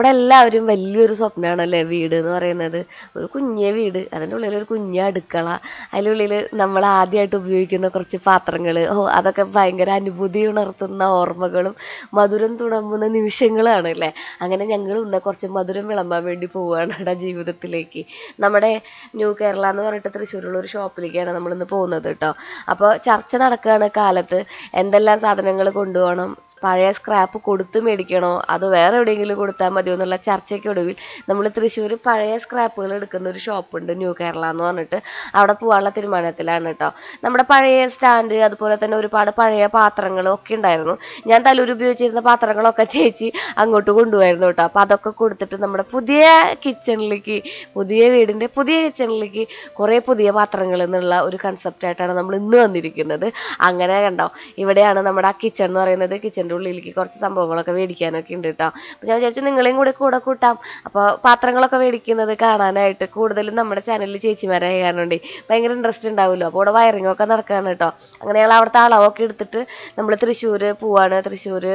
ഇവിടെ എല്ലാവരും വലിയൊരു സ്വപ്നമാണല്ലേ വീട് എന്ന് പറയുന്നത്. ഒരു കുഞ്ഞേ വീട്, അതിൻ്റെ ഉള്ളിൽ ഒരു കുഞ്ഞ് അടുക്കള, അതിനുള്ളിൽ നമ്മൾ ആദ്യമായിട്ട് ഉപയോഗിക്കുന്ന കുറച്ച് പാത്രങ്ങൾ, അതൊക്കെ ഭയങ്കര അനുഭൂതി ഉണർത്തുന്ന ഓർമ്മകളും മധുരം തുളുമ്പുന്ന നിമിഷങ്ങളാണ് അല്ലേ. അങ്ങനെ ഞങ്ങൾ ഇന്ന് കുറച്ച് മധുരം വിളമ്പാൻ വേണ്ടി പോവുകയാണ് ഇവിടെ ജീവിതത്തിലേക്ക്. നമ്മുടെ ന്യൂ കേരള എന്ന് പറഞ്ഞിട്ട് തൃശ്ശൂരുള്ള ഒരു ഷോപ്പിലേക്കാണ് നമ്മളിന്ന് പോകുന്നത് കേട്ടോ. അപ്പോൾ ചർച്ച നടക്കുകയാണ് കാലത്ത് എന്തെല്ലാം സാധനങ്ങൾ കൊണ്ടുപോകണം, പഴയ സ്ക്രാപ്പ് കൊടുത്ത് മേടിക്കണോ അതോ വേറെ എവിടെയെങ്കിലും കൊടുത്താൽ മതിയോ എന്നുള്ള ചർച്ചയ്ക്കൊടുവിൽ നമ്മൾ തൃശ്ശൂർ പഴയ സ്ക്രാപ്പുകൾ എടുക്കുന്ന ഒരു ഷോപ്പുണ്ട്, ന്യൂ കേരള എന്ന് പറഞ്ഞിട്ട്. അവിടെ പോകാനുള്ള തീരുമാനത്തിലാണ് കേട്ടോ. നമ്മുടെ പഴയ സ്റ്റാൻഡ്, അതുപോലെ തന്നെ ഒരുപാട് പഴയ പാത്രങ്ങളും ഒക്കെ ഉണ്ടായിരുന്നു. ഞാൻ തലൂർ ഉപയോഗിച്ചിരുന്ന പാത്രങ്ങളൊക്കെ ചേച്ചി അങ്ങോട്ട് കൊണ്ടുപോയിരുന്നു കേട്ടോ. അപ്പോൾ അതൊക്കെ കൊടുത്തിട്ട് നമ്മുടെ പുതിയ കിച്ചണിലേക്ക്, പുതിയ വീടിൻ്റെ പുതിയ കിച്ചണിലേക്ക് കുറേ പുതിയ പാത്രങ്ങൾ എന്നുള്ള ഒരു കൺസെപ്റ്റായിട്ടാണ് നമ്മൾ ഇന്ന് വന്നിരിക്കുന്നത്. അങ്ങനെ കണ്ടോ, ഇവിടെയാണ് നമ്മുടെ ആ കിച്ചൺ എന്ന് പറയുന്നത്. കിച്ചൺ ഉള്ളിലേക്ക് കുറച്ച് സംഭവങ്ങളൊക്കെ മേടിക്കാനൊക്കെ ഉണ്ട് കേട്ടോ. അപ്പോൾ ഞാൻ വിചാരിച്ചു നിങ്ങളെയും കൂടെ കൂട്ടാം. അപ്പോൾ പാത്രങ്ങളൊക്കെ മേടിക്കുന്നത് കാണാനായിട്ട് കൂടുതലും നമ്മുടെ ചാനലിൽ ചേച്ചിമാരായ കാരണം ഭയങ്കര ഇൻട്രസ്റ്റ് ഉണ്ടാവുമല്ലോ. അപ്പോൾ ഇവിടെ വയറിംഗ് ഒക്കെ നടക്കുകയാണ് കേട്ടോ. അങ്ങനെ ഞങ്ങൾ അവിടുത്തെ അളവൊക്കെ എടുത്തിട്ട് നമ്മൾ തൃശ്ശൂർ പോവാണ്. തൃശ്ശൂർ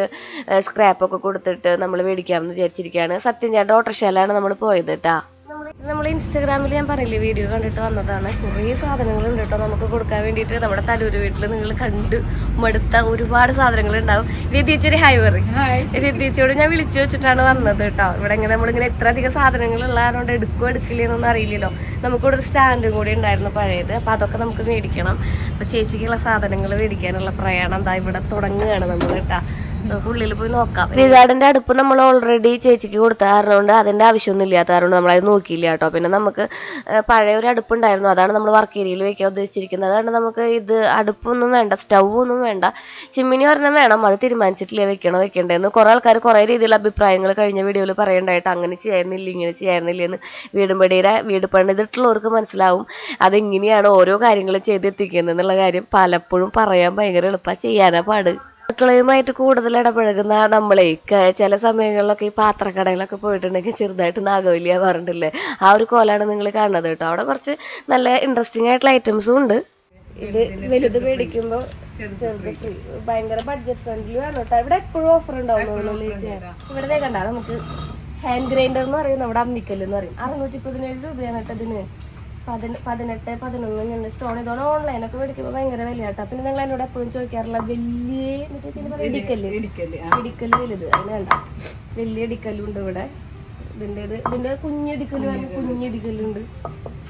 സ്ക്രാപ്പൊക്കെ കൊടുത്തിട്ട് നമ്മൾ മേടിക്കാമെന്ന് വിചാരിച്ചിരിക്കുകയാണ്. സത്യം ചേട്ടൻ ഓട്ടോറിക്ഷയിലാണ് നമ്മൾ പോയത് കേട്ടോ. നമ്മൾ ഇൻസ്റ്റാഗ്രാമിൽ ഞാൻ പറയില്ലേ വീഡിയോ കണ്ടിട്ട് വന്നതാണ്. കുറേ സാധനങ്ങളുണ്ട് കേട്ടോ നമുക്ക് കൊടുക്കാൻ വേണ്ടിയിട്ട്. നമ്മുടെ തലൂര് വീട്ടിൽ നിങ്ങൾ കണ്ട് മടുത്ത ഒരുപാട് സാധനങ്ങൾ ഉണ്ടാവും. രതിച്ചൊരു ഹായ് പറയും. രതിച്ചോട് ഞാൻ വിളിച്ചു വെച്ചിട്ടാണ് വന്നത് കേട്ടോ. ഇവിടെ ഇങ്ങനെ നമ്മളിങ്ങനെ ഇത്ര അധികം സാധനങ്ങൾ ഉള്ളതുകൊണ്ട് എടുക്കില്ലെന്നൊന്നും അറിയില്ലല്ലോ. നമുക്കിവിടെ ഒരു സ്റ്റാൻഡും കൂടി ഉണ്ടായിരുന്നു പഴയത്. അപ്പോൾ അതൊക്കെ നമുക്ക് മേടിക്കണം. അപ്പോൾ ചേച്ചിക്കുള്ള സാധനങ്ങൾ മേടിക്കാനുള്ള പ്രയാണം എന്താ ഇവിടെ തുടങ്ങുകയാണ് നമ്മൾ കേട്ടോ. ഉള്ളിൽ പോയി നോക്കാം. റിഗാർഡിന്റെ അടുപ്പ് നമ്മൾ ഓൾറെഡി ചേച്ചിക്ക് കൊടുത്ത കാരണം കൊണ്ട് അതിന്റെ ആവശ്യമൊന്നും ഇല്ലാത്ത കാരണം നമ്മളത് നോക്കിയില്ല കേട്ടോ. പിന്നെ നമുക്ക് പഴയ ഒരു അടുപ്പുണ്ടായിരുന്നു, അതാണ് നമ്മൾ വർക്ക് ഏരിയയിൽ വെക്കാൻ ഉദ്ദേശിച്ചിരിക്കുന്നത്. അതുകൊണ്ട് നമുക്ക് ഇത് അടുപ്പൊന്നും വേണ്ട, സ്റ്റൗ ഒന്നും വേണ്ട, ചിമ്മിനി ഒരെണ്ണം വേണം. അത് തീരുമാനിച്ചിട്ടില്ല വെക്കേണ്ടതെന്ന്. കുറേ ആൾക്കാർ കുറേ രീതിയിലുള്ള അഭിപ്രായങ്ങൾ കഴിഞ്ഞ വീഡിയോയിൽ പറയണ്ടായിട്ട് അങ്ങനെ ചെയ്യായിരുന്നില്ല ഇങ്ങനെ ചെയ്യായിരുന്നില്ല എന്ന്. വീട് പണിതിട്ടുള്ളവർക്ക് മനസ്സിലാവും അതെങ്ങനെയാണ് ഓരോ കാര്യങ്ങളും ചെയ്തെത്തിക്കുന്നത് എന്നുള്ള കാര്യം. പലപ്പോഴും പറയാൻ ഭയങ്കര എളുപ്പമാണ്, ചെയ്യാനാ പാട്. അടുക്കളയുമായിട്ട് കൂടുതൽ ഇടപഴകുന്ന നമ്മളെ ചില സമയങ്ങളിലൊക്കെ ഈ പാത്രക്കടയിലൊക്കെ പോയിട്ടുണ്ടെങ്കിൽ ചെറുതായിട്ട് നാഗവല്ലിയ പറഞ്ഞിട്ടില്ലേ, ആ ഒരു കോലാണ് നിങ്ങൾ കാണുന്നത് കേട്ടോ. അവിടെ കുറച്ച് നല്ല ഇൻട്രസ്റ്റിംഗ് ആയിട്ടുള്ള ഐറ്റംസും ഉണ്ട്. ഇത് വലുത് മേടിക്കുമ്പോൾ ചെറുത് ഫ്രീ, ഭയങ്കര ബഡ്ജറ്റ് ഫ്രണ്ട്ലി ആണ് കേട്ടോ. ഇവിടെ എപ്പോഴും ഓഫർ ഉണ്ടാവും. ഇവിടെ കണ്ടാ നമുക്ക് ഹാൻഡ് ഗ്രൈൻഡർ എന്ന് പറയും, നമ്മുടെ അമ്മിക്കല്ല് എന്ന് പറയും. 617 രൂപയാണ് കേട്ടോ ഇതിന്. 18, 11 സ്റ്റോൺ. ഇതോടെ ഓൺലൈനൊക്കെ മേടിക്കുമ്പോൾ ഭയങ്കര വില കേട്ടോ. പിന്നെ നിങ്ങൾ എന്നോട് എപ്പോഴും ചോദിക്കാറുള്ള വലിയ ഇടിക്കല്ല് വലുത്, അതിന് വേണ്ട വലിയ ഇടിക്കല്ലുണ്ട് ഇവിടെ. ഇതിന്റെ കുഞ്ഞിടിക്കല്ലുണ്ട്.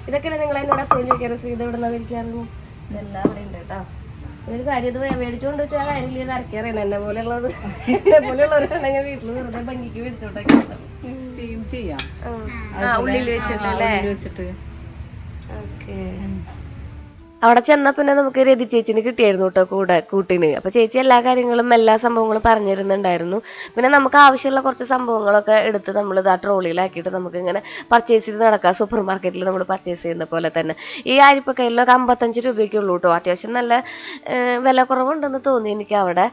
ഇതൊക്കെയല്ലേ നിങ്ങൾ എന്നോട് എപ്പോഴും ചോദിക്കാറ്, ശ്രീ ഇത് എവിടെ നിന്നാണ് മേടിക്കാറുണ്ട്. ഇതെല്ലാം ഇവിടെ ഉണ്ട് കേട്ടോ. ഒരു കാര്യം ഇത് മേടിച്ചുകൊണ്ട് വെച്ചാൽ കാര്യമില്ല, ഇത് അരക്കറിയണം. എന്നെ പോലെയുള്ളവരുണ്ടെങ്കിൽ വീട്ടിൽ വെറുതെ ഭംഗിക്ക് മേടിച്ചോട്ടെ ചെയ്യാം. ഉള്ളിൽ വെച്ചിട്ട് ഓക്കെ. അവിടെ ചെന്നാൽ പിന്നെ നമുക്ക് രതി ചേച്ചിന് കിട്ടിയായിരുന്നു കേട്ടോ കൂട്ടിന്. അപ്പോൾ ചേച്ചി എല്ലാ കാര്യങ്ങളും എല്ലാ സംഭവങ്ങളും പറഞ്ഞിരുന്നുണ്ടായിരുന്നു. പിന്നെ നമുക്ക് ആവശ്യമുള്ള കുറച്ച് സംഭവങ്ങളൊക്കെ എടുത്ത് നമ്മൾ ആ ട്രോളിയിലാക്കിയിട്ട് നമുക്ക് ഇങ്ങനെ പർച്ചേസ് ചെയ്ത് നടക്കാം. സൂപ്പർ മാർക്കറ്റിൽ നമ്മൾ പർച്ചേസ് ചെയ്യുന്ന പോലെ തന്നെ. ഈ അരിപ്പക്കയിലൊക്കെ 55 രൂപയ്ക്ക് ഉള്ളൂ കേട്ടോ. അത്യാവശ്യം നല്ല വില കുറവുണ്ടെന്ന് തോന്നി എനിക്ക് അവിടെ.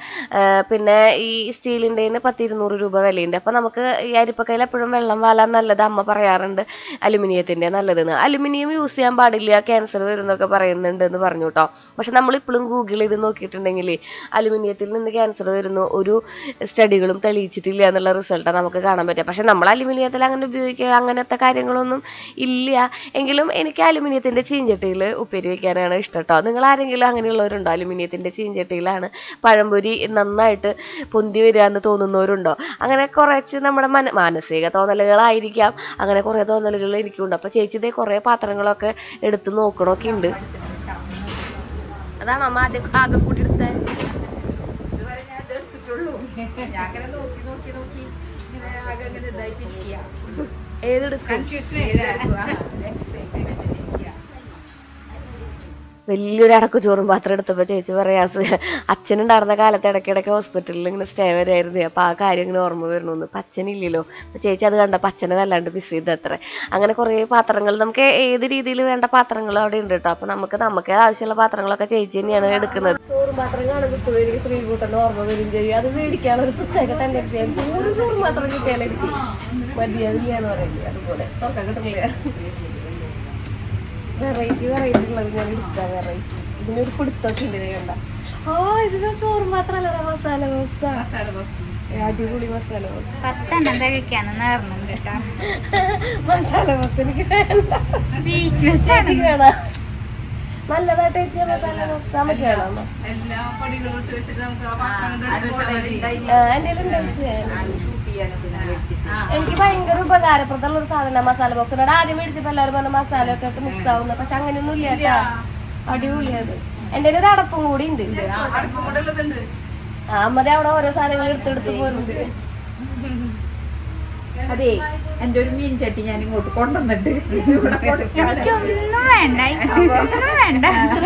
പിന്നെ ഈ സ്റ്റീലിൻ്റെ 10-200 രൂപ വിലയുണ്ട്. അപ്പോൾ നമുക്ക് ഈ അരിപ്പക്കയിൽ എപ്പോഴും വെള്ളം വാലാൻ നല്ലത് അമ്മ പറയാറുണ്ട് അലുമിനിയത്തിൻ്റെ നല്ലതെന്ന്. അലുമിനിയം യൂസ് ചെയ്യാൻ പാടില്ല, ക്യാൻസർ വരുന്നൊക്കെ പറയുന്നുണ്ട് എന്ന് പറഞ്ഞു കേട്ടോ. പക്ഷെ നമ്മളിപ്പോഴും ഗൂഗിൾ ചെയ്ത് നോക്കിയിട്ടുണ്ടെങ്കിൽ അലുമിനിയത്തിൽ നിന്ന് ക്യാൻസർ വരുന്നു ഒരു സ്റ്റഡികളും തെളിയിച്ചിട്ടില്ല എന്നുള്ള റിസൾട്ടാണ് നമുക്ക് കാണാൻ പറ്റുക. പക്ഷെ നമ്മൾ അലുമിനിയത്തിൽ അങ്ങനെ ഉപയോഗിക്കുക അങ്ങനത്തെ കാര്യങ്ങളൊന്നും ഇല്ല. എങ്കിലും എനിക്ക് അലുമിനിയത്തിൻ്റെ ചീഞ്ചട്ടിയിൽ ഉപ്പേരി വയ്ക്കാനാണ് ഇഷ്ടം കേട്ടോ. നിങ്ങൾ ആരെങ്കിലും അങ്ങനെയുള്ളവരുണ്ടോ? അലുമിനിയത്തിൻ്റെ ചീഞ്ചട്ടിയിലാണ് പഴംപൊരി നന്നായിട്ട് പൊന്തി വരിക എന്ന് തോന്നുന്നവരുണ്ടോ? അങ്ങനെ കുറച്ച് നമ്മുടെ മാനസിക തോന്നലുകളായിരിക്കാം, അങ്ങനെ കുറേ തോന്നലുകൾ എനിക്കുണ്ട്. അപ്പോൾ ചേച്ചി ഇതേ കുറേ പാത്രങ്ങളൊക്കെ എടുത്ത് നോക്കണമൊക്കെ ഉണ്ട്. അതാണോ അമ്മ ആദ്യം ആകെ കൂട്ടിയെടുത്തത്? ഏതെടുക്കും? വലിയൊരു അടക്ക് ചോറും പാത്രം എടുത്തപ്പോൾ ചേച്ചി പറയാ അച്ഛനുണ്ടായിരുന്ന കാലത്ത് ഇടയ്ക്കിടയ്ക്ക് ഹോസ്പിറ്റലിൽ ഇങ്ങനെ സ്റ്റേ വരായിരുന്നു. അപ്പോൾ ആ കാര്യം ഇങ്ങനെ ഓർമ്മ വരണമെന്ന്. അപ്പം അച്ഛനില്ലല്ലോ. അപ്പോൾ ചേച്ചി അത് കണ്ടപ്പോൾ അച്ഛനെ വല്ലാണ്ട് മിസ് ചെയ്തത്രേ. അങ്ങനെ കുറേ പാത്രങ്ങൾ നമുക്ക് ഏത് രീതിയിൽ വേണ്ട പാത്രങ്ങൾ അവിടെ ഉണ്ട് കേട്ടോ. അപ്പോൾ നമുക്ക് ആവശ്യമുള്ള പാത്രങ്ങളൊക്കെ ചേച്ചി തന്നെയാണ് എടുക്കുന്നത്. ചോറും പാത്രം കാണുമ്പോൾ ഇപ്പോഴും എനിക്ക് ഫ്രീ കൂട്ടുന്ന ഓർമ്മ വരും ചെയ്യും. അത് മേടിക്കാനുള്ള ഒരു പ്രത്യേക ടെൻഡൻസി. ചോറും പാത്രം കിട്ടിയാലും എനിക്ക് മതിയാതില്ല എന്ന് പറയുന്നത്. അതുപോലെ തുറക്കാൻ കിട്ടില്ല. വെറൈറ്റി ഉള്ളത് ഞാൻ എടുക്കാം. വെറൈറ്റി ഇതിനൊരു പിടുത്തൊക്കെ ഉണ്ട് കണ്ട. ഇതിന് ചോറ് മാത്രമല്ല മസാല ബോക്സ്. അടിപൊളി മസാല ബോക്സ്. 10 തികയ്ക്കാന്ന് നേർന്നുണ്ട് കേട്ടോ. മസാല ബോക്സ് എനിക്ക് നല്ലതായിട്ട് വെച്ച മസാല ബോക്സ് നമുക്ക് വേണം. എനിക്ക് ഭയങ്കര ഉപകാരപ്രദമുള്ള ഒരു സാധനം മസാല ബോക്സ്. ആദ്യം മേടിച്ചപ്പോ എല്ലാവരും പറഞ്ഞ മസാല ഒക്കെ മിക്സ് ആവുന്ന, പക്ഷെ അങ്ങനെയൊന്നും ഇല്ല കേട്ടാ. അടിപൊളിയത്. എന്റെ ഒരു അടപ്പും കൂടി ഉണ്ട്. അമ്മതെ അവിടെ ഓരോ സാധനങ്ങൾ എടുത്തെടുത്ത് പോരുന്നുണ്ട്. അതെ, എന്റെ ഒരു മീൻ ചട്ടി ഞാൻ ഇങ്ങോട്ട് കൊണ്ടുവന്നിട്ട്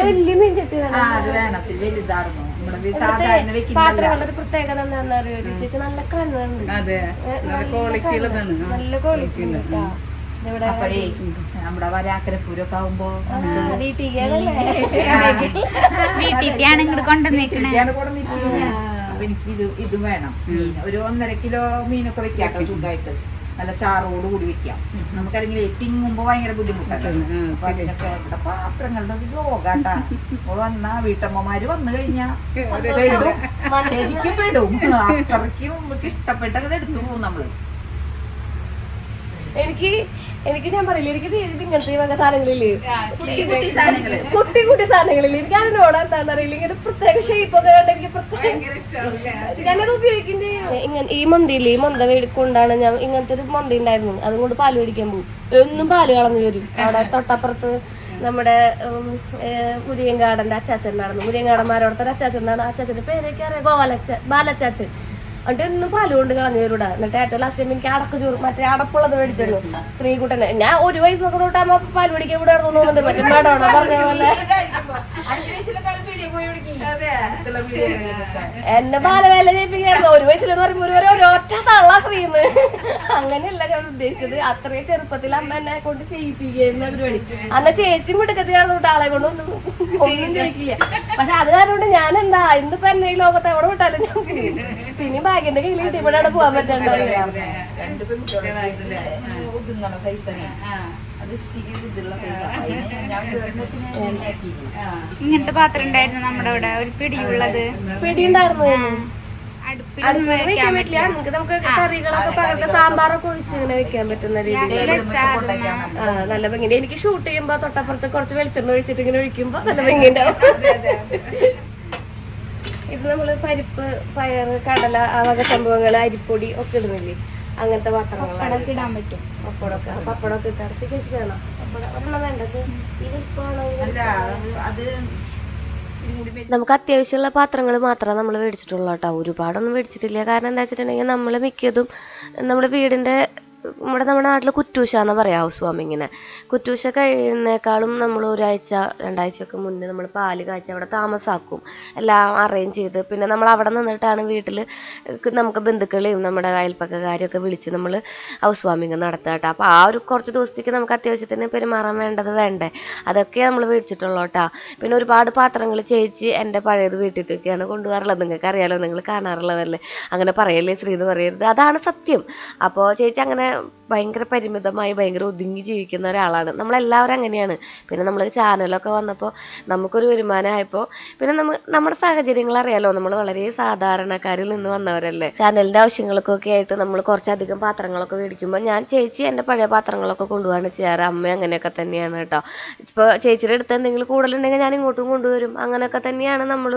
വലിയ മീൻ ചട്ടി അത് വേണത്തിൽ വലുതായിരുന്നു. നമ്മുടെ സാധാരണ വെക്കുന്ന പാത്രങ്ങളുടെ ഒരു പ്രത്യേകത എന്താണെന്ന് അറിയോ ചേച്ചി? നല്ല കണ്ണുണ്ട്, നല്ല ക്വാളിറ്റി ഉണ്ട്. അപ്പോഴേ നമ്മുടെ വരാക്കരപ്പൂരൊക്കെ ആവുമ്പോ എനിക്ക് ഇത് വേണം. മീൻ ഒരു 1.5 കിലോ മീനൊക്കെ വെക്കാം സുഖമായിട്ട്. നല്ല ചാറോട് കൂടി വെക്കാം. നമുക്കല്ലെങ്കിൽ തിങ്ങുമ്പോ ഭയങ്കര ബുദ്ധിമുട്ടാണ്. അപ്പൊ അതിനൊക്കെ ഇവിടെ പാത്രങ്ങളുടെ ഒരു യോഗാട്ടാ. വന്നാ വീട്ടമ്മമാര് വന്നു കഴിഞ്ഞാ പെടും, ശരിക്കും പെടും. അത്രയ്ക്കും ഇഷ്ടപ്പെട്ടങ്ങനെ എടുത്തു പോകും നമ്മള്. എനിക്ക് ഞാൻ പറയില്ല, എനിക്ക് ഇങ്ങനത്തെ വക സാധനങ്ങളില്ലേ, കുട്ടി കുട്ടി സാധനങ്ങളില്ലേ, എനിക്ക് അതിനോട് എന്താണെന്ന് അറിയില്ല. ഇങ്ങനെ പ്രത്യേക ഷേപ്പ് ഒക്കെ കണ്ട് എനിക്ക് ഞാനത് ഉപയോഗിക്കുന്നത്. ഇങ്ങനെ ഈ മന്തിയില്ലേ, ഈ മന്ത മേടിക്കൊണ്ടാണ് ഞാൻ ഇങ്ങനത്തെ ഒരു മന്തി ഉണ്ടായിരുന്നു. അതുകൊണ്ട് പാല് മേടിക്കാൻ പോകും. എന്നും പാല് കളഞ്ഞു വരും. അവിടെ തൊട്ടപ്പുറത്ത് നമ്മുടെ മുരിയങ്കാടന്റെ അച്ചാച്ചൻ നടന്നു. മുരിയങ്കാടന്മാരോടത്തെ അച്ചാച്ചൻ എന്നാണ്. അച്ചാച്ചന്റെ പേരൊക്കെ അറിയാം, ബാലച്ചാച്ചൻ. എന്നിട്ട് എന്നും പാല് കൊണ്ട് കളഞ്ഞു വരൂടാ. എന്നിട്ട് ഏറ്റവും ലാസ്റ്റ് ടൈം എനിക്ക് അടക്ക് ചോറ് മറ്റേ അടപ്പുള്ളത് മേടിച്ചു ശ്രീകുട്ടനെ. ഞാൻ 1 വയസ്സൊക്കെ തൊട്ടാകുമ്പോ പാല് പിടിക്കാൻ ഇവിടെ തോന്നുന്നുണ്ട്. മറ്റേ മേടോണ പറഞ്ഞ പോലെ എന്നെ ബാലവേല ചെയ്യിപ്പിക്കായിരുന്നു. 1 വയസ്സിലെന്ന് പറയുമ്പോ ഒരൊറ്റ തള്ള ശ്രീന്ന്. അങ്ങനെയല്ല ഞാൻ ഉദ്ദേശിച്ചത്. അത്രയും ചെറുപ്പത്തിൽ അമ്മ എന്നെ കൊണ്ട് ചെയ്യിപ്പിക്കുന്ന പരിപാടി. അന്ന് ചേച്ചി മിടുക്കത്തിലാണ് തൊട്ട് ആളെ കൊണ്ട് ഒന്നും ചെയ്യിക്കില്ല. പക്ഷെ അത് കാരണം ഞാൻ എന്താ ഇന്നിപ്പോ എന്നെ ഈ ലോകത്ത് എവിടെ വിട്ടാലും ഞാൻ പിന്നെ ഭാഗ്യന്റെ കയ്യിൽ കിട്ടി ഇവിടെ പോവാൻ പറ്റണ്ടാവില്ല. ഇങ്ങനത്തെ പാത്രം ഉണ്ടായിരുന്നു നമ്മുടെ ഇവിടെ ഒരു പിടിയുള്ളത്. പിടിയുണ്ടായിരുന്നു. വെക്കാൻ പറ്റില്ല. നമുക്ക് കറികളൊക്കെ പകർത്ത് സാമ്പാറൊക്കെ ഒഴിച്ച് ഇങ്ങനെ വെക്കാൻ പറ്റുന്ന രീതിയിൽ നല്ല ഭംഗിയുണ്ട്. എനിക്ക് ഷൂട്ട് ചെയ്യുമ്പോ തൊട്ടപ്പുറത്ത് കുറച്ച് വെളിച്ചെണ്ണ ഒഴിച്ചിട്ട് ഇങ്ങനെ ഒഴിക്കുമ്പോ നല്ല ഭംഗിയുണ്ടാവും. ഇത് നമ്മള് പരിപ്പ്, പയറ്, കടല, ആ വക സംഭവങ്ങള്, അരിപ്പൊടി ഒക്കെ ഇടുന്നില്ലേ, അങ്ങനത്തെ പാത്രങ്ങളൊക്കെ ഇടാൻ പറ്റും. പപ്പടമൊക്കെ ഇട്ടാൽ ചേച്ചി വേണം. പപ്പടം ഒരെണ്ണം വേണ്ടത്. നമുക്ക് അത്യാവശ്യമുള്ള പാത്രങ്ങൾ മാത്രമേ നമ്മൾ മേടിച്ചിട്ടുള്ളൂ കേട്ടോ. ഒരുപാടൊന്നും മേടിച്ചിട്ടില്ല. കാരണം എന്താ വെച്ചിട്ടുണ്ടെങ്കിൽ നമ്മൾ മിക്കതും നമ്മുടെ വീടിൻ്റെ നമ്മുടെ നാട്ടിൽ കുറ്റൂശ എന്ന് പറയാം ഹൗസ് വാമിങ്ങിനെ. കുറ്റൂശ കഴിയുന്നേക്കാളും നമ്മൾ 1-2 ആഴ്ചയൊക്കെ മുന്നേ നമ്മൾ പാല് കാച്ചി അവിടെ താമസാക്കും. എല്ലാം അറേഞ്ച് ചെയ്ത് പിന്നെ നമ്മൾ അവിടെ നിന്നിട്ടാണ് വീട്ടിൽ നമുക്ക് ബന്ധുക്കളെയും നമ്മുടെ അയൽപ്പക്കക്കാരെയൊക്കെ വിളിച്ച് നമ്മൾ ഹൗസ് വാമിങ് നടത്തുക കേട്ടോ. അപ്പോൾ ആ ഒരു കുറച്ച് ദിവസത്തേക്ക് നമുക്ക് അത്യാവശ്യത്തിന് പെരുമാറാൻ വേണ്ടേ, അതൊക്കെ നമ്മൾ മേടിച്ചിട്ടുള്ളൂ കേട്ടോ. പിന്നെ ഒരുപാട് പാത്രങ്ങൾ ചേച്ചി എൻ്റെ പഴയത് വീട്ടിലേക്കൊക്കെയാണ് കൊണ്ടുപോകാറുള്ളത്. നിങ്ങൾക്ക് അറിയാലോ, നിങ്ങൾ കാണാറുള്ളതല്ലേ. അങ്ങനെ പറയല്ലേ ശ്രീ എന്ന് പറയരുത്, അതാണ് സത്യം. അപ്പോൾ ചേച്ചി അങ്ങനെ ഭയങ്കര പരിമിതമായി ഭയങ്കര ഒതുങ്ങി ജീവിക്കുന്ന ഒരാളാണ്. നമ്മളെല്ലാവരും അങ്ങനെയാണ്. പിന്നെ നമ്മൾ ചാനലൊക്കെ വന്നപ്പോൾ നമുക്കൊരു വരുമാനമായപ്പോൾ പിന്നെ നമ്മുടെ സാഹചര്യങ്ങൾ അറിയാലോ, നമ്മൾ വളരെ സാധാരണക്കാരിൽ നിന്ന് വന്നവരല്ലേ. ചാനലിൻ്റെ ആവശ്യങ്ങൾക്കൊക്കെ ആയിട്ട് നമ്മൾ കുറച്ചധികം പാത്രങ്ങളൊക്കെ മേടിക്കുമ്പോൾ ഞാൻ ചേച്ചി എൻ്റെ പഴയ പാത്രങ്ങളൊക്കെ കൊണ്ടുപോകാണ് ചെയ്യാറ്. അമ്മ അങ്ങനെയൊക്കെ തന്നെയാണ് കേട്ടോ. ഇപ്പോൾ ചേച്ചിയുടെ അടുത്ത് എന്തെങ്കിലും കൂടുതലുണ്ടെങ്കിൽ ഞാൻ ഇങ്ങോട്ടും കൊണ്ടുവരും. അങ്ങനെയൊക്കെ തന്നെയാണ് നമ്മൾ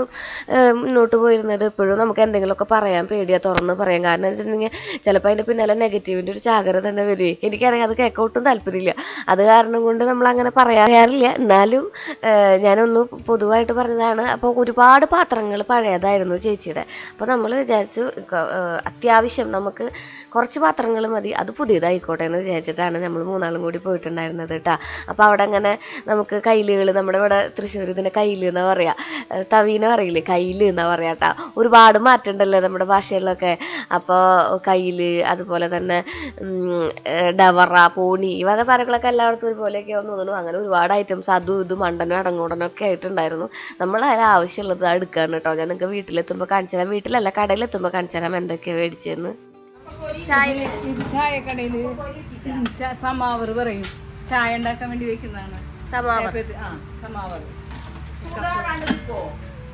മുന്നോട്ട് പോയിരുന്നത്. ഇപ്പോഴും നമുക്ക് എന്തെങ്കിലുമൊക്കെ പറയാൻ പേടിയാ, തുറന്ന് പറയാം. കാരണം എന്ന് വെച്ചിട്ടുണ്ടെങ്കിൽ ചിലപ്പോൾ അതിൻ്റെ പിന്നാലെ നെഗറ്റീവിൻ്റെ ഒരു ചാകര തന്നെ വരുവേ. എനിക്കറിയാം, അത് കേൾക്കൊട്ടും താല്പര്യമില്ല. അത് കാരണം കൊണ്ട് നമ്മൾ അങ്ങനെ പറയാറില്ല. എന്നാലും ഞാനൊന്ന് പൊതുവായിട്ട് പറഞ്ഞതാണ്. അപ്പോൾ ഒരുപാട് പാത്രങ്ങൾ പഴയതായിരുന്നു ചേച്ചിയുടെ. അപ്പോൾ നമ്മൾ വിചാരിച്ചു അത്യാവശ്യം നമുക്ക് കുറച്ച് പാത്രങ്ങൾ മതി, അത് പുതിയതായിക്കോട്ടെ എന്ന് വിചാരിച്ചിട്ടാണ് നമ്മൾ 3 ആളും കൂടി പോയിട്ടുണ്ടായിരുന്നത് കേട്ടോ. അപ്പോൾ അവിടെ അങ്ങനെ നമുക്ക് കയ്യിലുകൾ, നമ്മുടെ ഇവിടെ തൃശ്ശൂർ ഇതിൻ്റെ കയ്യിൽ എന്നാ പറയുക, തവീന പറയില്ലേ, കയ്യിൽ എന്നാ പറയാം കേട്ടോ. ഒരുപാട് മാറ്റമുണ്ടല്ലോ നമ്മുടെ ഭാഷയിലൊക്കെ. അപ്പോൾ കയ്യിൽ, അതുപോലെ തന്നെ ഡവറ, പോണി, ഈ വക സാധനങ്ങളൊക്കെ എല്ലായിടത്തും ഒരുപോലെയൊക്കെ തോന്നുന്നു. അങ്ങനെ ഒരുപാട് ഐറ്റംസ് അതും ഇതും മണ്ടനും അടങ്ങോടനൊക്കെ ആയിട്ടുണ്ടായിരുന്നു. നമ്മൾ അതിൽ ആവശ്യമുള്ളത് എടുക്കാണ് കേട്ടോ. ഞാൻ നിങ്ങൾക്ക് വീട്ടിലെത്തുമ്പോൾ കാണിച്ചു തരാം. വീട്ടിലല്ല, കടയിലെത്തുമ്പോൾ കാണിച്ചു തരാം എന്തൊക്കെയാണ് മേടിച്ചതെന്ന്. ചായക്കടയിൽ സമാവർ പറയും, ചായ ഉണ്ടാക്കാൻ വേണ്ടി വെക്കുന്നതാണ് സമാവർ.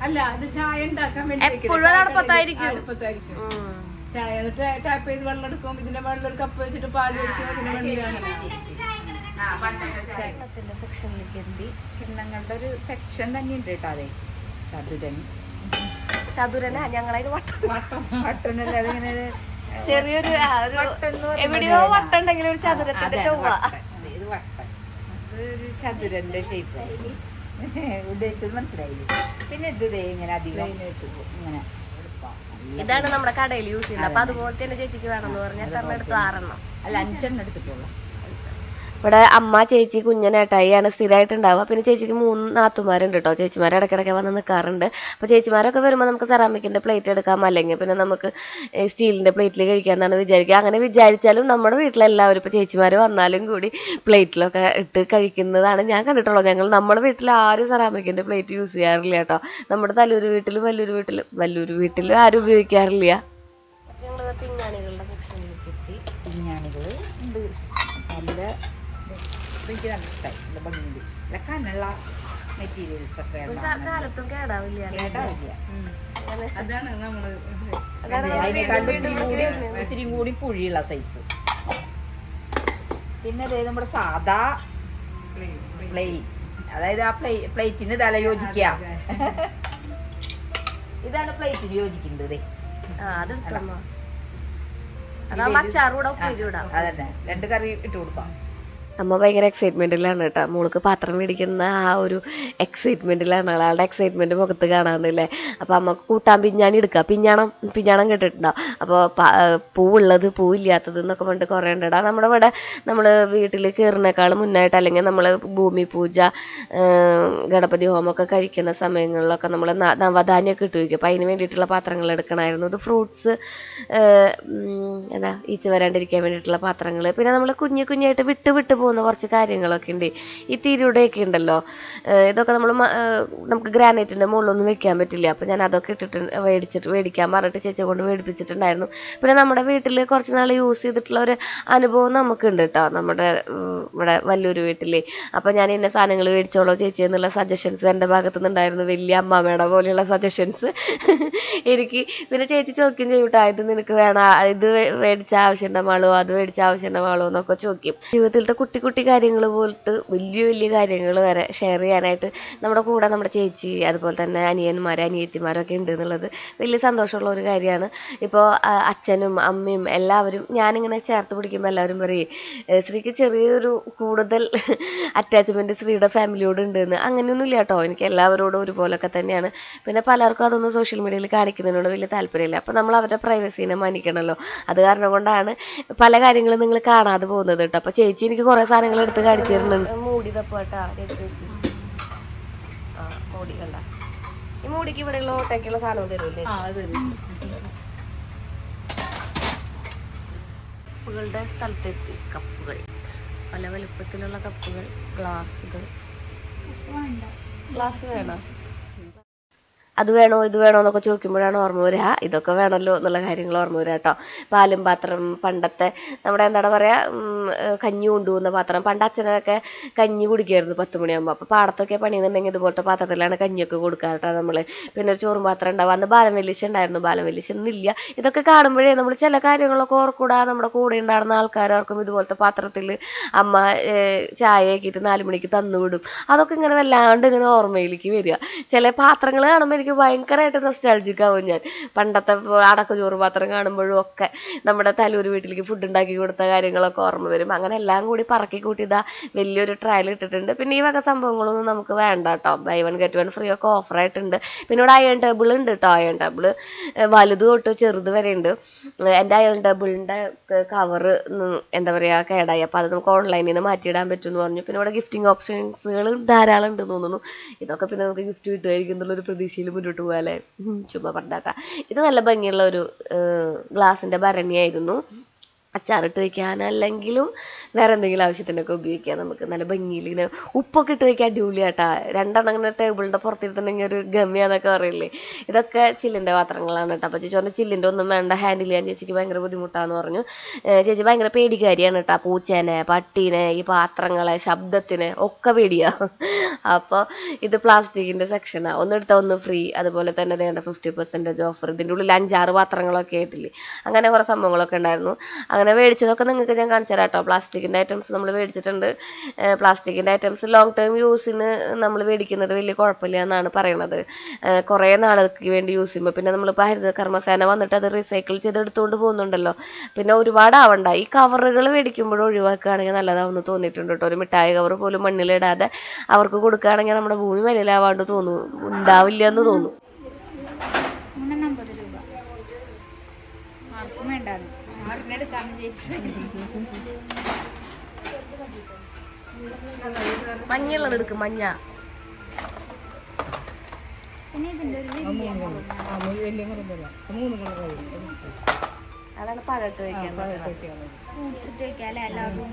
അല്ല, അത് ചായ ഉണ്ടാക്കാൻ വേണ്ടി അടുപ്പത്തായിരിക്കും. ചായ ടാപ്പ് ചെയ്ത് വെള്ളം എടുക്കും, ഇതിന്റെ വെള്ളം ഒരു കപ്പ് വെച്ചിട്ട് പാല് വെക്കും, ഇതിന്റെ വെള്ളം സെക്ഷനിലേക്ക് എത്തി. കിണ്ണങ്ങളുടെ ഒരു സെക്ഷൻ തന്നെ ഉണ്ട് കേട്ടോ. അതെ, ചതുരന ഞങ്ങളതിന് വട്ടനല്ല, അതിങ്ങനെ ചെറിയൊരു എവിടെയോ വട്ടം ഉണ്ടെങ്കിലും ഒരു ചതുരത്തിന്റെ ചൊവ്വ. ഇത് വട്ടൻ, ഒരു ചതുരന്റെ ഷേപ്പ്. ഉദ്ദേശിച്ചത് മനസ്സിലായില്ലേ? പിന്നെ ഇത് ഇങ്ങനെ അധികം ഇങ്ങനെ. ഇതാണ് നമ്മുടെ കടയിൽ യൂസ് ചെയ്യുന്നത്. അപ്പൊ അതുപോലെ തന്നെ ചേച്ചിക്ക് വേണമെന്ന് പറഞ്ഞാൽ എത്ര എടുത്തു? 6 അല്ല, 5 എടുത്തിട്ടുള്ളൂ. ഇവിടെ അമ്മ, ചേച്ചി, കുഞ്ഞനേട്ടായിയാണ് സ്ഥിരമായിട്ട് ഉണ്ടാവുക. പിന്നെ ചേച്ചിക്ക് 3 നാത്തുമാരുണ്ട് കേട്ടോ. ചേച്ചിമാർ ഇടയ്ക്കിടയ്ക്ക് വന്ന് നിൽക്കാറുണ്ട്. അപ്പോൾ ചേച്ചിമാരൊക്കെ വരുമ്പോൾ നമുക്ക് സെറാമിക്കിൻ്റെ പ്ലേറ്റ് എടുക്കാം, അല്ലെങ്കിൽ പിന്നെ നമുക്ക് സ്റ്റീലിൻ്റെ പ്ലേറ്റിൽ കഴിക്കാമെന്നാണ് വിചാരിക്കുക. അങ്ങനെ വിചാരിച്ചാലും നമ്മുടെ വീട്ടിലെല്ലാവരും ഇപ്പോൾ ചേച്ചിമാർ വന്നാലും കൂടി പ്ലേറ്റിലൊക്കെ ഇട്ട് കഴിക്കുന്നതാണ് ഞാൻ കണ്ടിട്ടുള്ളത്. നമ്മുടെ വീട്ടിൽ ആരും സെറാമിക്കിൻ്റെ പ്ലേറ്റ് യൂസ് ചെയ്യാറില്ല കേട്ടോ. നമ്മുടെ വല്ലൂർ വീട്ടിലും ആരും ഉപയോഗിക്കാറില്ല. ഞങ്ങൾ പിഞ്ഞാണികളുടെ സെക്ഷനിലേക്ക് എത്തി. പിഞ്ഞാണികൾ ഉണ്ട്, നല്ല എനിക്ക് നല്ല ഇഷ്ടമായി, നല്ല ഭംഗിയുണ്ട്. നല്ല കനുള്ള മെറ്റീരിയൽസ് ഒക്കെ കാലത്തും കേടാവില്ല. അതാണ് നമ്മള് ഇത്തിരി കൂടി പുഴിയുള്ള സൈസ്. പിന്നെ അതായത് നമ്മുടെ സാധാ പ്ലെയിൻ, അതായത് ആ പ്ലേറ്റിന് തല യോജിക്കുക. ഇതാണ് പ്ലേറ്റിന് യോജിക്കുന്നത്. അതന്നെ, 2 കറി ഇട്ട് കൊടുക്കാം. അമ്മ ഭയങ്കര എക്സൈറ്റ്മെൻറ്റിലാണ് കേട്ടോ. മോൾക്ക് പാത്രം മേടിക്കുന്ന ആ ഒരു എക്സൈറ്റ്മെൻറ്റിലാണ്. ആളുടെ എക്സൈറ്റ്മെൻറ്റ് മുഖത്ത് കാണാമെന്നില്ലേ. അപ്പോൾ അമ്മക്ക് കൂട്ടാൻ പിഞ്ഞാണി എടുക്കുക. പിഞ്ഞാണം കേട്ടിട്ടുണ്ടാവും. അപ്പോൾ പൂവുള്ളത് പൂവില്ലാത്തത് എന്നൊക്കെ പറഞ്ഞിട്ട് കുറേ ഉണ്ട്. നമ്മുടെ ഇവിടെ നമ്മൾ വീട്ടിൽ കയറുന്നേക്കാൾ മുന്നായിട്ട്, അല്ലെങ്കിൽ നമ്മൾ ഭൂമി പൂജ, ഗണപതി ഹോമമൊക്കെ കഴിക്കുന്ന സമയങ്ങളിലൊക്കെ നമ്മൾ നവധാന്യമൊക്കെ ഇട്ട് വയ്ക്കും. അപ്പോൾ അതിന് വേണ്ടിയിട്ടുള്ള പാത്രങ്ങൾ എടുക്കണമായിരുന്നു. ഇത് ഫ്രൂട്ട്സ് ഈച്ച വരാണ്ടിരിക്കാൻ വേണ്ടിയിട്ടുള്ള പാത്രങ്ങൾ. പിന്നെ നമ്മൾ കുഞ്ഞായിട്ട് വിട്ട് പോകുന്ന കുറച്ച് കാര്യങ്ങളൊക്കെ ഉണ്ട്. ഈ തിരുടയൊക്കെ ഉണ്ടല്ലോ, ഇതൊക്കെ നമുക്ക് ഗ്രാനൈറ്റിൻ്റെ മുകളിലൊന്നും വെക്കാൻ പറ്റില്ല. അപ്പോൾ ഞാൻ അതൊക്കെ മേടിക്കാൻ പറഞ്ഞിട്ട് ചേച്ചിയെ കൊണ്ട് മേടിപ്പിച്ചിട്ടുണ്ടായിരുന്നു. പിന്നെ നമ്മുടെ വീട്ടിൽ കുറച്ച് നാൾ യൂസ് ചെയ്തിട്ടുള്ള ഒരു അനുഭവം നമുക്കുണ്ട് കേട്ടോ, നമ്മുടെ ഇവിടെ വല്ലൂർ വീട്ടിൽ. അപ്പോൾ ഞാൻ ഇന്ന സാധനങ്ങൾ മേടിച്ചോളൂ ചേച്ചി എന്നുള്ള സജഷൻസ് എൻ്റെ ഭാഗത്തു നിന്നുണ്ടായിരുന്നു. വലിയ അമ്മാമ്മയുടെ പോലെയുള്ള സജഷൻസ് എനിക്ക്. പിന്നെ ചേച്ചി ചോദിക്കും ചെയ്യൂട്ടാ, ഇത് നിനക്ക് വേണം, ഇത് മേടിച്ച ആവശ്യമുണ്ടോ, അത് മേടിച്ച ആവശ്യമുണ്ടോ എന്നൊക്കെ ചോദിക്കും. ജീവിതത്തിലത്തെ കുട്ടി കാര്യങ്ങൾ പോയിട്ട് വലിയ കാര്യങ്ങൾ വരെ ഷെയർ ചെയ്യാനായിട്ട് നമ്മുടെ കൂടെ നമ്മുടെ ചേച്ചി, അതുപോലെ തന്നെ അനിയത്തിമാരൊക്കെ ഉണ്ട് എന്നുള്ളത് വലിയ സന്തോഷമുള്ള ഒരു കാര്യമാണ്. ഇപ്പോൾ അച്ഛനും അമ്മയും എല്ലാവരും ഞാനിങ്ങനെ ചേർത്ത് പിടിക്കുമ്പോൾ എല്ലാവരും പറയും ശ്രീക്ക് ചെറിയൊരു കൂടുതൽ അറ്റാച്ച്മെൻറ്റ് ശ്രീയുടെ ഫാമിലിയോട് ഉണ്ടെന്ന്. അങ്ങനെയൊന്നും ഇല്ല കേട്ടോ, എനിക്ക് എല്ലാവരോടും ഒരുപോലൊക്കെ തന്നെയാണ്. പിന്നെ പലർക്കും അതൊന്നും സോഷ്യൽ മീഡിയയിൽ കാണിക്കുന്നതിനോട് വലിയ താല്പര്യമില്ല. അപ്പോൾ നമ്മൾ അവരുടെ പ്രൈവസീനെ മാനിക്കണമല്ലോ. അത് കാരണം കൊണ്ടാണ് പല കാര്യങ്ങളും നിങ്ങൾ കാണാതെ പോകുന്നത് കേട്ടോ. അപ്പോൾ ചേച്ചി എനിക്ക് കുറേ സാധനങ്ങൾ എടുത്ത് കാണിച്ചു തരുന്നുണ്ട്. മൂടി തപ്പാട്ടാ ചേച്ചി. മൂടി കണ്ട, ഈ മൂടിക്ക് ഇവിടെയുള്ള ഓട്ടയ്ക്കുള്ള സാധനം തരുമല്ലേ? കപ്പുകളുടെ സ്ഥലത്തെത്തി. കപ്പുകൾ, പല വലുപ്പത്തിലുള്ള കപ്പുകൾ, ഗ്ലാസ് വേണം. അത് വേണോ ഇത് വേണോ എന്നൊക്കെ ചോദിക്കുമ്പോഴാണ് ഓർമ്മ വരിക ഇതൊക്കെ വേണമല്ലോ എന്നുള്ള കാര്യങ്ങൾ ഓർമ്മ വരിക കേട്ടോ. പാലും പാത്രം, പണ്ടത്തെ നമ്മുടെ എന്താണ് പറയുക, കഞ്ഞി കൊണ്ടുപോകുന്ന പാത്രം. പണ്ട് അച്ഛനൊക്കെ കഞ്ഞി കുടിക്കുമായിരുന്നു 10 മണിയാകുമ്പോൾ. അപ്പോൾ പാടത്തൊക്കെ പണിയുന്നുണ്ടെങ്കിൽ ഇതുപോലത്തെ പാത്രത്തിലാണ് കഞ്ഞിയൊക്കെ കൊടുക്കുക കേട്ടോ നമ്മൾ. പിന്നെ ഒരു ചോറും പാത്രം ഉണ്ടാവും. അന്ന് ബാലം വലിച്ച ഉണ്ടായിരുന്നു, ബാലം വലിച്ചൊന്നുമില്ല. ഇതൊക്കെ കാണുമ്പോഴേ നമ്മൾ ചില കാര്യങ്ങളൊക്കെ ഓർക്കൂടാ. നമ്മുടെ കൂടെ ഉണ്ടായിരുന്ന ആൾക്കാർക്കും ഇതുപോലത്തെ പാത്രത്തിൽ അമ്മ ചായ ആക്കിയിട്ട് 4 മണിക്ക് തന്നുവിടും. അതൊക്കെ ഇങ്ങനെ വല്ലാണ്ട് ഇങ്ങനെ ഓർമ്മയിലേക്ക് വരിക. ചില പാത്രങ്ങൾ കാണുമ്പോൾ എനിക്ക് ഭയങ്കരമായിട്ട് നൊസ്റ്റാൾജിക് ആവും ഞാൻ. പണ്ടത്തെ അടക്ക ചോറ് പാത്രം കാണുമ്പോഴും ഒക്കെ നമ്മുടെ തലൂർ വീട്ടിലേക്ക് ഫുഡ് ഉണ്ടാക്കി കൊടുത്ത കാര്യങ്ങളൊക്കെ ഓർമ്മ വരും. അങ്ങനെ എല്ലാം കൂടി പറക്കി കൂട്ടി ഇതാ വലിയൊരു ട്രയൽ ഇട്ടിട്ടുണ്ട്. പിന്നെ ഈ വക സംഭവങ്ങളൊന്നും നമുക്ക് വേണ്ട കേട്ടോ. ബൈ 1 get 1 ഫ്രീ ഒക്കെ ഓഫറായിട്ടുണ്ട്. പിന്നെ ഇവിടെ അയൺ ടേബിൾ ഉണ്ട് കേട്ടോ. അയൺ ടേബിൾ വലുത് തൊട്ട് ചെറുത് വരെ ഉണ്ട്. എൻ്റെ അയൺ ടേബിളിൻ്റെ കവറ് എന്താ പറയുക കേടായി. അപ്പോൾ അത് നമുക്ക് ഓൺലൈനിൽ നിന്ന് മാറ്റിയിടാൻ പറ്റുമെന്ന് പറഞ്ഞു. പിന്നെ ഇവിടെ ഗിഫ്റ്റിംഗ് ഓപ്ഷൻസുകൾ ധാരാളം ഉണ്ടെന്ന് തോന്നുന്നു. ഇതൊക്കെ പിന്നെ നമുക്ക് ഗിഫ്റ്റ് കിട്ടുമായിരിക്കും എന്നുള്ളൊരു പ്രതീക്ഷയിൽ മുന്നോട്ട് പോകാല്ലേ. ചുമ്മാ പണ്ടാക്കാം. ഇത് നല്ല ഭംഗിയുള്ള ഒരു ഗ്ലാസിൻ്റെ ഭരണിയായിരുന്നു. അച്ചാറിട്ട് വയ്ക്കാൻ അല്ലെങ്കിലും വേറെ എന്തെങ്കിലും ആവശ്യത്തിനൊക്കെ ഉപയോഗിക്കാം. നമുക്ക് നല്ല ഭംഗിയിൽ ഇങ്ങനെ ഉപ്പൊക്കെ ഇട്ട് വയ്ക്കാൻ അടിപൊളിയാട്ടാ. രണ്ടെണ്ണം ഇങ്ങനെ ടേബിളിൻ്റെ പുറത്തിരുന്നുണ്ടെങ്കിൽ ഒരു ഗമ്യാന്നൊക്കെ പറയില്ലേ. ഇതൊക്കെ ചില്ലിൻ്റെ പാത്രങ്ങളാണ് കേട്ടോ. അപ്പോൾ ചേച്ചി പറഞ്ഞു ചില്ലിൻ്റെ ഒന്നും വേണ്ട, ഹാൻഡിൽ ചെയ്യാൻ ചേച്ചിക്ക് ഭയങ്കര ബുദ്ധിമുട്ടാന്ന് പറഞ്ഞു. ചേച്ചി ഭയങ്കര പേടിക്കാരിയാണ് കേട്ടോ. പൂച്ചേനെ, പട്ടീനെ, ഈ പാത്രങ്ങളെ, ശബ്ദത്തിന് ഒക്കെ പേടിയാ. അപ്പോൾ ഇത് പ്ലാസ്റ്റിക്കിൻ്റെ സെക്ഷനാണ്. ഒന്നെടുത്താൽ ഒന്ന് ഫ്രീ. അതുപോലെ തന്നെ വേണ്ട 50% ഓഫർ. ഇതിൻ്റെ ഉള്ളിൽ 5-6 പാത്രങ്ങളൊക്കെ ആയിട്ടില്ലേ. അങ്ങനെ കുറേ സംഭവങ്ങളൊക്കെ ഉണ്ടായിരുന്നു. അങ്ങനെ മേടിച്ചതൊക്കെ നിങ്ങൾക്ക് ഞാൻ കാണിച്ചു തരാം കേട്ടോ. പ്ലാസ്റ്റിക്കിൻ്റെ ഐറ്റംസ് നമ്മൾ മേടിച്ചിട്ടുണ്ട്. പ്ലാസ്റ്റിക്കിൻ്റെ ഐറ്റംസ് ലോങ് ടേം യൂസിന് നമ്മൾ മേടിക്കുന്നത് വലിയ കുഴപ്പമില്ല എന്നാണ് പറയണത്. കുറേ നാൾക്ക് വേണ്ടി യൂസ് ചെയ്യുമ്പോൾ പിന്നെ നമ്മളിപ്പോൾ ഹരിത കർമ്മസേന വന്നിട്ട് അത് റീസൈക്കിൾ ചെയ്ത് എടുത്തുകൊണ്ട് പോകുന്നുണ്ടല്ലോ. പിന്നെ ഒരുപാട് ആവണ്ട. ഈ കവറുകൾ മേടിക്കുമ്പോഴും ഒഴിവാക്കുകയാണെങ്കിൽ നല്ലതാവുമെന്ന് തോന്നിയിട്ടുണ്ട് കേട്ടോ. ഒരു മിഠായി കവർ പോലും മണ്ണിലിടാതെ അവർക്ക് കൊടുക്കുകയാണെങ്കിൽ നമ്മുടെ ഭൂമി മലിനാവാണ്ട് തോന്നും, ഉണ്ടാവില്ല എന്ന് തോന്നും. 350 രൂപ ആർക്കും വേണ്ടാന്ന് ആറിനെടുക്കാന്ന് ചോദിച്ചു. മഞ്ഞുള്ളത് എടുക്കും, മഞ്ഞ. പിന്നെ ഇതിൻ്റെ അതാണ് പഴട്ട് വയ്ക്കാൻ, ഫ്രൂട്ട്സ് ഇട്ട് വെക്കാം അല്ലേ എല്ലാവർക്കും.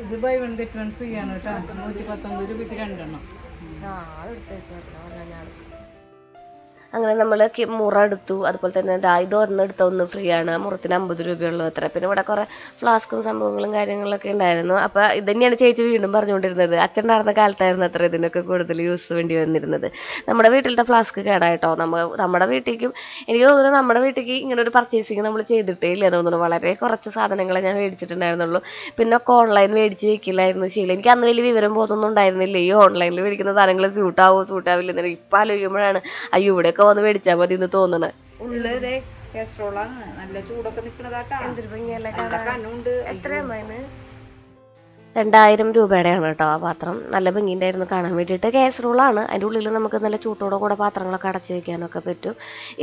ഇത് buy one get one free ആണ് കേട്ടോ. 119 രൂപയ്ക്ക് 2 എണ്ണം. അത് എടുത്ത് വെച്ചു പറഞ്ഞാൽ ഞാൻ എടുക്കും. അങ്ങനെ നമ്മൾ മുറ എടുത്തു. അതുപോലെ തന്നെ ഇത് ഒരെണ്ണെടുത്ത ഒന്ന് ഫ്രീ ആണ്. മുറത്തിന് 50 രൂപയുള്ളൂ അത്ര. പിന്നെ ഇവിടെ കുറേ ഫ്ലാസ്കും സംഭവങ്ങളും കാര്യങ്ങളൊക്കെ ഉണ്ടായിരുന്നു. അപ്പോൾ ഇത് തന്നെയാണ് ചേച്ചി വീണ്ടും പറഞ്ഞുകൊണ്ടിരുന്നത്. അച്ഛൻ ഉണ്ടായിരുന്ന കാലത്തായിരുന്നു അത്ര ഇതിനൊക്കെ കൂടുതൽ യൂസ് വേണ്ടി വന്നിരുന്നത്. നമ്മുടെ വീട്ടിലത്തെ ഫ്ലാസ്ക് കേടായിട്ടോ. നമ്മുടെ വീട്ടിലേക്കും എനിക്ക് തോന്നുന്നു നമ്മുടെ വീട്ടിലേക്ക് ഇങ്ങനെ ഒരു പർച്ചേസിങ് നമ്മൾ ചെയ്തിട്ടേ ഇല്ല തോന്നുന്നു. വളരെ കുറച്ച് സാധനങ്ങളെ ഞാൻ മേടിച്ചിട്ടുണ്ടായിരുന്നുള്ളൂ. പിന്നെ ഒക്കെ ഓൺലൈൻ മേടിച്ച് വെക്കില്ലായിരുന്നു ശീലം. എനിക്ക് അന്ന് വലിയ വിവരം ബോധമൊന്നും ഉണ്ടായിരുന്നില്ല. ഈ ഓൺലൈനിൽ മേടിക്കുന്ന സാധനങ്ങൾ സൂട്ടാവില്ല എന്നൊക്കെ ഇപ്പം ആലോചിക്കുമ്പോഴാണ് അയ്യോ ഇവിടെയൊക്കെ വന്ന് മേടിച്ചാൽ മതി എന്ന് തോന്നണേ. ഉള്ളത് കാസറോളാണ്, നല്ല ചൂടൊക്കെ നിക്കണതാട്ടാ. എന്തൊരു ഭംഗിയല്ലേ നല്ല കനുണ്ട്. എത്രയാണ്? 2000 രൂപയുടെയാണ് കേട്ടോ ആ പാത്രം. നല്ല ഭംഗിയുണ്ടായിരുന്നു കാണാൻ വേണ്ടിയിട്ട്. കാസറോളാണ്. അതിൻ്റെ ഉള്ളിൽ നമുക്ക് നല്ല ചൂട്ടോടെ കൂടെ പാത്രങ്ങളൊക്കെ അടച്ചു വയ്ക്കാനൊക്കെ പറ്റും.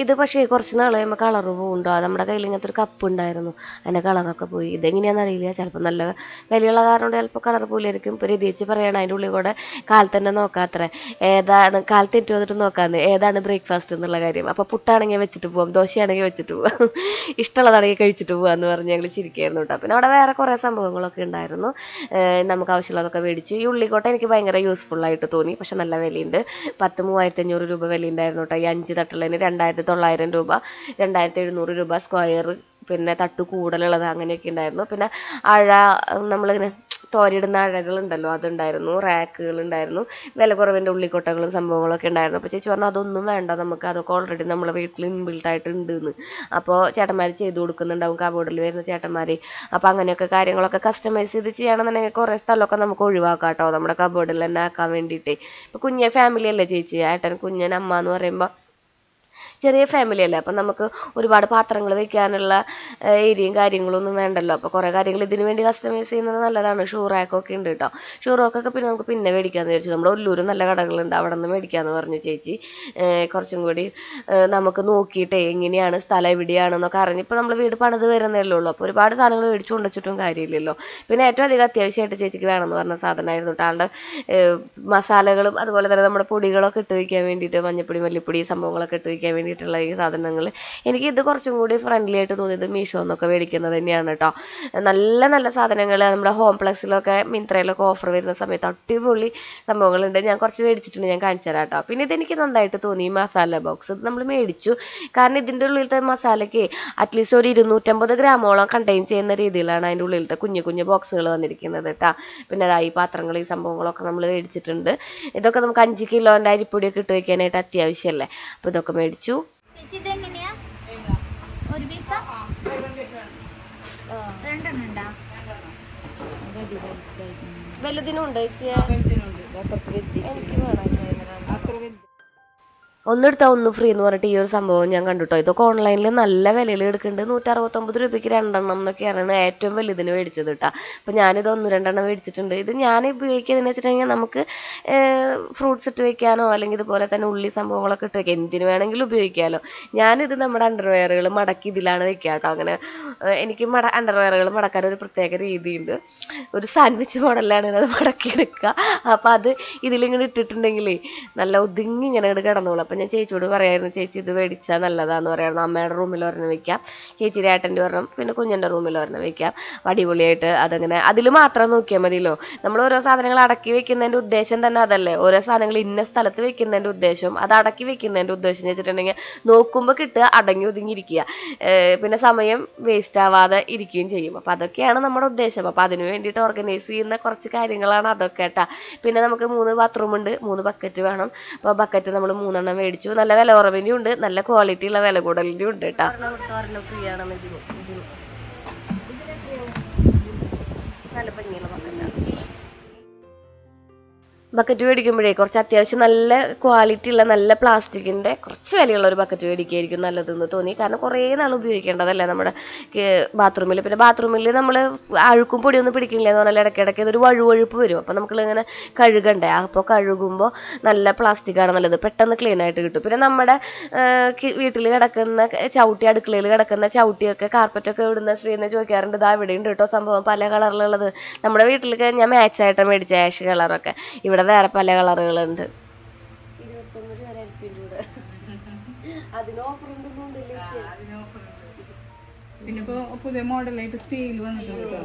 ഇത് പക്ഷേ കുറച്ച് നാൾ കഴിയുമ്പോൾ കളറ് പോകുന്നുണ്ടോ. നമ്മുടെ കയ്യിൽ ഇങ്ങനത്തെ ഒരു കപ്പ് ഉണ്ടായിരുന്നു, അതിൻ്റെ കളറൊക്കെ പോയി. ഇതെങ്ങനെയാണെന്ന് അറിയില്ല. ചിലപ്പോൾ നല്ല വിലയുള്ള കാരണം ചിലപ്പോൾ കളർ പോലെയായിരിക്കും. ഇപ്പോൾ രീതിച്ച് പറയണം അതിൻ്റെ ഉള്ളിൽ കൂടെ കാലത്ത് തന്നെ നോക്കാത്രേ ഏതാണ് കാലത്ത് ഏറ്റവും വന്നിട്ട് നോക്കാമെന്ന് ഏതാണ് ബ്രേക്ക്ഫാസ്റ്റ് എന്നുള്ള കാര്യം. അപ്പോൾ പുട്ടാണെങ്കിൽ വെച്ചിട്ട് പോവാം, ദോശയാണെങ്കിൽ വെച്ചിട്ട് പോവാം, ഇഷ്ടമുള്ളതാണെങ്കിൽ കഴിച്ചിട്ട് പോകാമെന്ന് പറഞ്ഞ് ഞങ്ങൾ ചിരിക്കായിരുന്നു കേട്ടോ. പിന്നെ അവിടെ വേറെ കുറേ സംഭവങ്ങളൊക്കെ ഉണ്ടായിരുന്നു. നമുക്ക് ആവശ്യമുള്ളതൊക്കെ മേടിച്ചു. ഈ ഉള്ളിക്കോട്ട എനിക്ക് ഭയങ്കര യൂസ്ഫുള്ളായിട്ട് തോന്നി. പക്ഷെ നല്ല വിലയുണ്ട്. 3500 രൂപ വിലയുണ്ടായിരുന്നു കേട്ടോ. ഈ 5 തട്ടുള്ളതിന് 2900 രൂപ, 2700 രൂപ സ്ക്വയർ. പിന്നെ തട്ട് കൂടുതലുള്ളത് അങ്ങനെയൊക്കെ ഉണ്ടായിരുന്നു. പിന്നെ അഴ നമ്മളിങ്ങനെ തോരിയിടുന്ന അഴകളുണ്ടല്ലോ അതുണ്ടായിരുന്നു. റാക്കുകളുണ്ടായിരുന്നു. വില കുറവിൻ്റെ ഉള്ളിക്കൊട്ടകളും സംഭവങ്ങളൊക്കെ ഉണ്ടായിരുന്നു. അപ്പോൾ ചേച്ചി പറഞ്ഞു അതൊന്നും വേണ്ട, നമുക്ക് അതൊക്കെ ഓൾറെഡി നമ്മളെ വീട്ടിൽ ഇൻബിൽട്ടായിട്ട് ഉണ്ടെന്ന്. അപ്പോൾ ചേട്ടന്മാർ ചെയ്ത് കൊടുക്കുന്നുണ്ടാവും, കബോർഡിൽ വരുന്ന ചേട്ടന്മാർ. അപ്പോൾ അങ്ങനെയൊക്കെ കാര്യങ്ങളൊക്കെ കസ്റ്റമൈസ് ചെയ്ത് ചെയ്യണമെന്നുണ്ടെങ്കിൽ കുറേ സ്ഥലമൊക്കെ നമുക്ക് ഒഴിവാക്കാം കേട്ടോ, നമ്മുടെ കബോർഡിൽ തന്നെ ആക്കാൻ വേണ്ടിയിട്ട്. ഇപ്പോൾ കുഞ്ഞെ ഫാമിലി അല്ലേ ചേച്ചി, ഏട്ടൻ കുഞ്ഞൻ അമ്മ എന്ന് പറയുമ്പോൾ ചെറിയ ഫാമിലി അല്ലേ. അപ്പം നമുക്ക് ഒരുപാട് പാത്രങ്ങൾ വയ്ക്കാനുള്ള ഏരിയയും കാര്യങ്ങളൊന്നും വേണ്ടല്ലോ. അപ്പോൾ കുറേ കാര്യങ്ങൾ ഇതിന് വേണ്ടി കസ്റ്റമൈസ് ചെയ്യുന്നത് നല്ലതാണ്. ഷൂ റാക്കൊക്കെ ഉണ്ട് കേട്ടോ. ഷൂ റാക്കൊക്കെ പിന്നെ നമുക്ക് പിന്നെ മേടിക്കാമെന്ന് വിചാരിച്ചു. നമ്മുടെ ഉള്ളൂരും നല്ല കടകളുണ്ട്, അവിടെ നിന്ന് മേടിക്കാമെന്ന് പറഞ്ഞു ചേച്ചി. കുറച്ചും കൂടി നമുക്ക് നോക്കിയിട്ടേ എങ്ങനെയാണ് സ്ഥലം എവിടെയാണെന്നൊക്കെ അറിഞ്ഞ്. ഇപ്പോൾ നമ്മൾ വീട് പണിത് വരുന്നതല്ലേ ഉള്ളൂ. അപ്പോൾ ഒരുപാട് സാധനങ്ങൾ മേടിച്ചു കൊണ്ടുവച്ചിട്ടും കാര്യമില്ലല്ലോ. പിന്നെ ഏറ്റവും അധികം അത്യാവശ്യമായിട്ട് ചേച്ചിക്ക് വേണമെന്ന് പറഞ്ഞ സാധനമായിരുന്നു കേട്ടോ ആളുടെ മസാലകളും അതുപോലെ തന്നെ നമ്മുടെ പൊടികളൊക്കെ ഇട്ട് വയ്ക്കാൻ വേണ്ടിയിട്ട്, മഞ്ഞപ്പൊടി മല്ലിപ്പൊടി സംഭവങ്ങളൊക്കെ ഇട്ട് വയ്ക്കാൻ വേണ്ടിയിട്ടുള്ള ഈ സാധനങ്ങൾ. എനിക്ക് ഇത് കുറച്ചും കൂടി ഫ്രണ്ട്ലി ആയിട്ട് തോന്നിയത് മീഷോന്നൊക്കെ മേടിക്കുന്നത് തന്നെയാണ് കേട്ടോ. നല്ല നല്ല സാധനങ്ങൾ നമ്മുടെ ഹോം പ്ലക്സിലൊക്കെ മിന്ത്രയിലൊക്കെ ഓഫർ വരുന്ന സമയത്ത് അടിപൊളി സംഭവങ്ങളുണ്ട്. ഞാൻ കുറച്ച് മേടിച്ചിട്ടുണ്ട്, ഞാൻ കാണിച്ചു തരാം കേട്ടോ. പിന്നെ ഇതെനിക്ക് നന്നായിട്ട് തോന്നി ഈ മസാല ബോക്സ്. ഇത് നമ്മൾ മേടിച്ചു കാരണം ഇതിൻ്റെ ഉള്ളിലത്തെ മസാലയ്ക്ക് അറ്റ്ലീസ്റ്റ് ഒരു 250 ഗ്രാമോളം കണ്ടെയ്ൻ ചെയ്യുന്ന രീതിയിലാണ് അതിൻ്റെ ഉള്ളിലത്തെ കുഞ്ഞു കുഞ്ഞു ബോക്സുകൾ വന്നിരിക്കുന്നത് കേട്ടോ. പിന്നെ ഈ പാത്രങ്ങൾ ഈ സംഭവങ്ങളൊക്കെ നമ്മൾ മേടിച്ചിട്ടുണ്ട്. ഇതൊക്കെ നമുക്ക് 5 കിലോൻ്റെ അരിപ്പൊടിയൊക്കെ ഇട്ട് വയ്ക്കാനായിട്ട് അത്യാവശ്യമല്ലേ. അപ്പോൾ ഇതൊക്കെ മേടിച്ചു. ഇതെങ്ങനെയാ ഒരു പീസ 2 ഉണ്ടോ? വലുതിനും ഉണ്ട് ചേച്ചി, എനിക്ക് വേണം. ഒന്നെടുത്താൽ ഒന്ന് ഫ്രീ എന്ന് പറഞ്ഞിട്ട് ഈ ഒരു സംഭവം ഞാൻ കണ്ടുട്ടോ. ഇതൊക്കെ ഓൺലൈനിൽ നല്ല വിലയിൽ എടുക്കുന്നുണ്ട്. 169 രൂപയ്ക്ക് 2 എണ്ണം എന്നൊക്കെയാണ് ഏറ്റവും വലുതിന് മേടിച്ചത് കേട്ടോ. അപ്പോൾ ഞാനിത് 1-2 എണ്ണം മേടിച്ചിട്ടുണ്ട്. ഇത് ഞാൻ ഉപയോഗിക്കുന്നതെന്ന് വെച്ചിട്ടുണ്ടെങ്കിൽ നമുക്ക് ഫ്രൂട്ട്സ് ഇട്ട് വയ്ക്കാനോ അല്ലെങ്കിൽ ഇതുപോലെ തന്നെ ഉള്ളി സംഭവങ്ങളൊക്കെ ഇട്ട് വയ്ക്കാം, എന്തിനു വേണമെങ്കിലും ഉപയോഗിക്കാമല്ലോ. ഞാനിത് നമ്മുടെ അണ്ടർവെയറുകൾ മടക്കി ഇതിലാണ് വെക്കുക കേട്ടോ. അങ്ങനെ എനിക്ക് അണ്ടർവെയറുകൾ മടക്കാൻ ഒരു പ്രത്യേക രീതിയുണ്ട്. ഒരു സാൻഡ്വിച്ച് മോഡലാണ് ഇത് മടക്കി എടുക്കുക. അപ്പോൾ അത് ഇതിലിങ്ങനെ ഇട്ടിട്ടുണ്ടെങ്കിൽ നല്ല ഒതുങ്ങി ഇങ്ങനെ കിടന്നോളൂ. അപ്പം ഞാൻ ചേച്ചിയോട് പറയായിരുന്നു, ചേച്ചി ഇത് മേടിച്ചാൽ നല്ലതാന്ന് പറയായിരുന്നു. അമ്മയുടെ റൂമിൽ ഒരെണ്ണം വെക്കാം, ചേച്ചിയുടെ ഏട്ടൻ്റെ ഒരെണ്ണം, പിന്നെ കുഞ്ഞിൻ്റെ റൂമിൽ ഒരെണ്ണം വെക്കാം. അടിപൊളിയായിട്ട് അതങ്ങനെ അതിൽ മാത്രം നോക്കിയാൽ മതിയല്ലോ. നമ്മൾ ഓരോ സാധനങ്ങൾ അടക്കി വെക്കുന്നതിൻ്റെ ഉദ്ദേശം തന്നെ അതല്ലേ. ഓരോ സാധനങ്ങൾ ഇന്ന സ്ഥലത്ത് വെക്കുന്നതിൻ്റെ ഉദ്ദേശം, അത് അടക്കി വെക്കുന്നതിൻ്റെ ഉദ്ദേശം എന്ന് വെച്ചിട്ടുണ്ടെങ്കിൽ നോക്കുമ്പോൾ കിട്ടുക അടങ്ങി ഒതുങ്ങിയിരിക്കുക, പിന്നെ സമയം വേസ്റ്റ് ആവാതെ ഇരിക്കുകയും ചെയ്യും. അപ്പം അതൊക്കെയാണ് നമ്മുടെ ഉദ്ദേശം. അപ്പം അതിന് വേണ്ടിയിട്ട് ഓർഗനൈസ് ചെയ്യുന്ന കുറച്ച് കാര്യങ്ങളാണ് അതൊക്കെ കേട്ടാ. പിന്നെ നമുക്ക് 3 ബാത്റൂം ഉണ്ട്, 3 ബക്കറ്റ് വേണം. അപ്പോൾ ബക്കറ്റ് നമ്മൾ 3 മേടിച്ചു. നല്ല വില കുറവിൻ്റെ ഉണ്ട്, നല്ല ക്വാളിറ്റി ഉള്ള വില കൂടുതലിൻ്റെ ഉണ്ട് കേട്ടോ. ഫ്രീ ആണെന്ന് നല്ല ഭംഗിയുള്ള ബക്കറ്റാണ്. ബക്കറ്റ് മേടിക്കുമ്പോഴേ കുറച്ച് അത്യാവശ്യം നല്ല ക്വാളിറ്റി ഉള്ള നല്ല പ്ലാസ്റ്റിക്കിൻ്റെ കുറച്ച് വിലയുള്ള ഒരു ബക്കറ്റ് മേടിക്കുകയായിരിക്കും നല്ലതെന്ന് തോന്നി. കാരണം കുറേ നാൾ ഉപയോഗിക്കേണ്ടതല്ലേ നമ്മുടെ ബാത്റൂമിൽ. പിന്നെ ബാത്റൂമിൽ നമ്മൾ അഴുക്കും പൊടിയൊന്നും പിടിക്കില്ല എന്ന് പറഞ്ഞാൽ ഇടയ്ക്കിടയ്ക്ക് ഇതൊരു വഴുവഴുപ്പ് വരും. അപ്പോൾ നമ്മളിങ്ങനെ കഴുകണ്ടേ. അപ്പോൾ കഴുകുമ്പോൾ നല്ല പ്ലാസ്റ്റിക്കാണ് നല്ലത്, പെട്ടെന്ന് ക്ലീൻ ആയിട്ട് കിട്ടും. പിന്നെ നമ്മുടെ വീട്ടിൽ കിടക്കുന്ന ചവിട്ടി, അടുക്കളയിൽ കിടക്കുന്ന ചവിട്ടിയൊക്കെ കാർപ്പറ്റൊക്കെ ഇവിടുന്ന് ശ്രീന്ന് ചോദിക്കാറുണ്ട്. ഇതാ ഇവിടെ ഉണ്ട് കേട്ടോ സംഭവം, പല കളറിലുള്ളത്. നമ്മുടെ വീട്ടിലൊക്കെ ഞാൻ മാച്ചായിട്ട് മേടിച്ച ആഷ് കളറൊക്കെ, ഇവിടെ വേറെ പല കളറുകളുണ്ട്. 29 അതിന് ഓഫർ പിന്നെ ഇപ്പൊ പുതിയ മോഡലായിട്ട് സ്റ്റീൽ വന്നിട്ടുണ്ട്.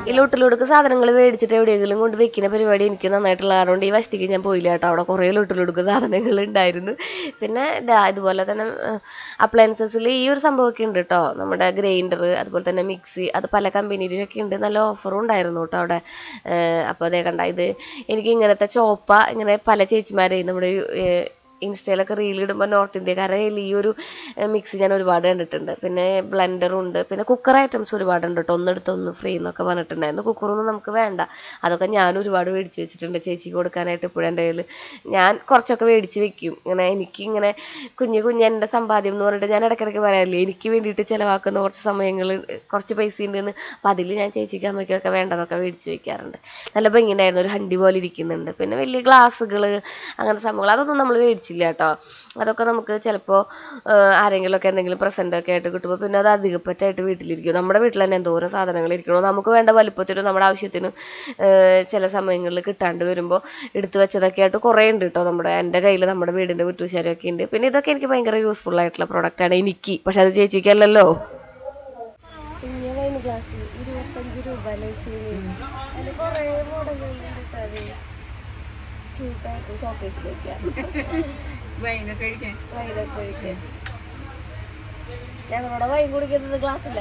ഈ ലൊട്ടിലൊടുക്ക് സാധനങ്ങൾ മേടിച്ചിട്ട് എവിടെയെങ്കിലും കൊണ്ട് വെക്കുന്ന പരിപാടി എനിക്ക് നന്നായിട്ടുള്ള കാരണം ഈ വസ്തിക്ക് ഞാൻ പോയില്ല കേട്ടോ. അവിടെ കുറേ ലൊട്ടിലൊടുക്ക് സാധനങ്ങൾ ഉണ്ടായിരുന്നു. പിന്നെ ഇതുപോലെ തന്നെ അപ്ലയൻസസിൽ ഈ ഒരു സംഭവമൊക്കെ ഉണ്ട് കേട്ടോ. നമ്മുടെ ഗ്രൈൻഡർ, അതുപോലെ തന്നെ മിക്സി, അത് പല കമ്പനിയിലൊക്കെ ഉണ്ട്. നല്ല ഓഫറും ഉണ്ടായിരുന്നു കേട്ടോ അവിടെ. അപ്പോൾ അതേ കണ്ട, ഇത് എനിക്ക് ഇങ്ങനത്തെ ചോപ്പ ഇങ്ങനെ പല ചേച്ചിമാരെയും നമ്മുടെ ഇൻസ്റ്റയിലൊക്കെ റീൽ ഇടുമ്പോൾ നോർത്ത് ഇന്ത്യക്കാരുടെ ഈ ഒരു മിക്സി ഞാൻ ഒരുപാട് കണ്ടിട്ടുണ്ട്. പിന്നെ ബ്ലെൻഡറും ഉണ്ട്, പിന്നെ കുക്കർ ഐറ്റംസ് ഒരുപാടുണ്ട് കേട്ടോ. ഒന്നെടുത്ത് ഒന്ന് ഫ്രീ എന്നൊക്കെ പറഞ്ഞിട്ടുണ്ടായിരുന്നു. കുക്കറൊന്നും നമുക്ക് വേണ്ട, അതൊക്കെ ഞാൻ ഒരുപാട് മേടിച്ച് വെച്ചിട്ടുണ്ട് ചേച്ചിക്ക് കൊടുക്കാനായിട്ട്. ഇപ്പോഴും എൻ്റെ കയ്യിൽ ഞാൻ കുറച്ചൊക്കെ മേടിച്ച് വെക്കും. ഇങ്ങനെ എനിക്കിങ്ങനെ കുഞ്ഞ് എൻ്റെ സമ്പാദ്യം എന്ന് പറഞ്ഞിട്ട് ഞാൻ ഇടയ്ക്കിടയ്ക്ക് പറയാറില്ലേ, എനിക്ക് വേണ്ടിയിട്ട് ചിലവാക്കുന്ന കുറച്ച് സമയങ്ങൾ കുറച്ച് പൈസ ഉണ്ടെന്ന്. അപ്പോൾ അതിൽ ഞാൻ ചേച്ചിക്ക് അമ്മയ്ക്കൊക്കെ വേണ്ടതൊക്കെ മേടിച്ച് വെക്കാറുണ്ട്. നല്ല ഭംഗിയുണ്ടായിരുന്നു, ഒരു ഹണ്ടി പോലെ ഇരിക്കുന്നുണ്ട്. പിന്നെ വലിയ ഗ്ലാസ്സുകൾ അങ്ങനെ സംഭവങ്ങൾ അതൊന്നും നമ്മൾ മേടിച്ചില്ല കേട്ടോ. അതൊക്കെ നമുക്ക് ചിലപ്പോൾ ആരെങ്കിലുമൊക്കെ എന്തെങ്കിലും പ്രസൻ്റൊക്കെ ആയിട്ട് കിട്ടുമ്പോൾ പിന്നെ അത് അധികപ്പറ്റായിട്ട് വീട്ടിലിരിക്കും. നമ്മുടെ വീട്ടിൽ തന്നെ എന്തോരം സാധനങ്ങൾ ഇരിക്കണോ, നമുക്ക് വേണ്ട വലുപ്പത്തിനും നമ്മുടെ ആവശ്യത്തിനും ചില സമയങ്ങളിൽ കിട്ടാണ്ട് വരുമ്പോൾ എടുത്തു വെച്ചതൊക്കെ ആയിട്ട് കുറേ ഉണ്ട് കേട്ടോ. എൻ്റെ കയ്യിൽ നമ്മുടെ വീടിൻ്റെ മുറ്റുശാലൊക്കെ ഉണ്ട്. പിന്നെ ഇതൊക്കെ എനിക്ക് ഭയങ്കര യൂസ്ഫുൾ ആയിട്ടുള്ള പ്രോഡക്റ്റാണ് എനിക്ക്, പക്ഷെ അത് ചേച്ചിക്കല്ലല്ലോ. പിന്നെ വൈൻ ഗ്ലാസ് 25 രൂപ കുറേ മോഡലുകളുണ്ട്. ക്യൂട്ടായിട്ട് ഷോക്കേസിലേക്ക് വൈനൊക്കെ കഴിക്കാൻ ഞങ്ങളുടെ വൈൻ കുടിക്കുന്നത് ഗ്ലാസ്സില്ല.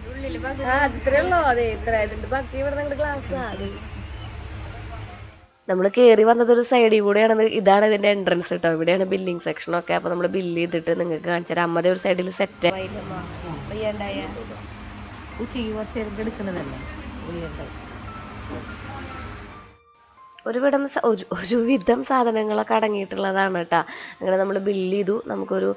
ഉള്ളില് അത്രയുള്ളൂ. അതെ, ഇത്ര ബാക്കി ഇവിടെ നിങ്ങളുടെ ഗ്ലാസ്. നമ്മൾ കയറി വന്നത് ഒരു സൈഡിൽ കൂടെയാണ്. ഇതാണ് ഇതിൻ്റെ എൻട്രൻസ് കേട്ടോ. ഇവിടെയാണ് ബില്ലിംഗ് സെക്ഷനൊക്കെ. അപ്പോൾ നമ്മൾ ബില്ല് ചെയ്തിട്ട് നിങ്ങൾക്ക് കാണിച്ചാൽ അമ്മയുടെ ഒരു സൈഡിൽ സെറ്റ് ഉച്ചയ്ക്ക് കുറച്ച് എടുക്കുന്നതല്ലേ ഒരുവിധം സാധനങ്ങളൊക്കെ അടങ്ങിയിട്ടുള്ളതാണ് കേട്ടോ. അങ്ങനെ നമ്മൾ ബില്ല് ചെയ്തു. നമുക്കൊരു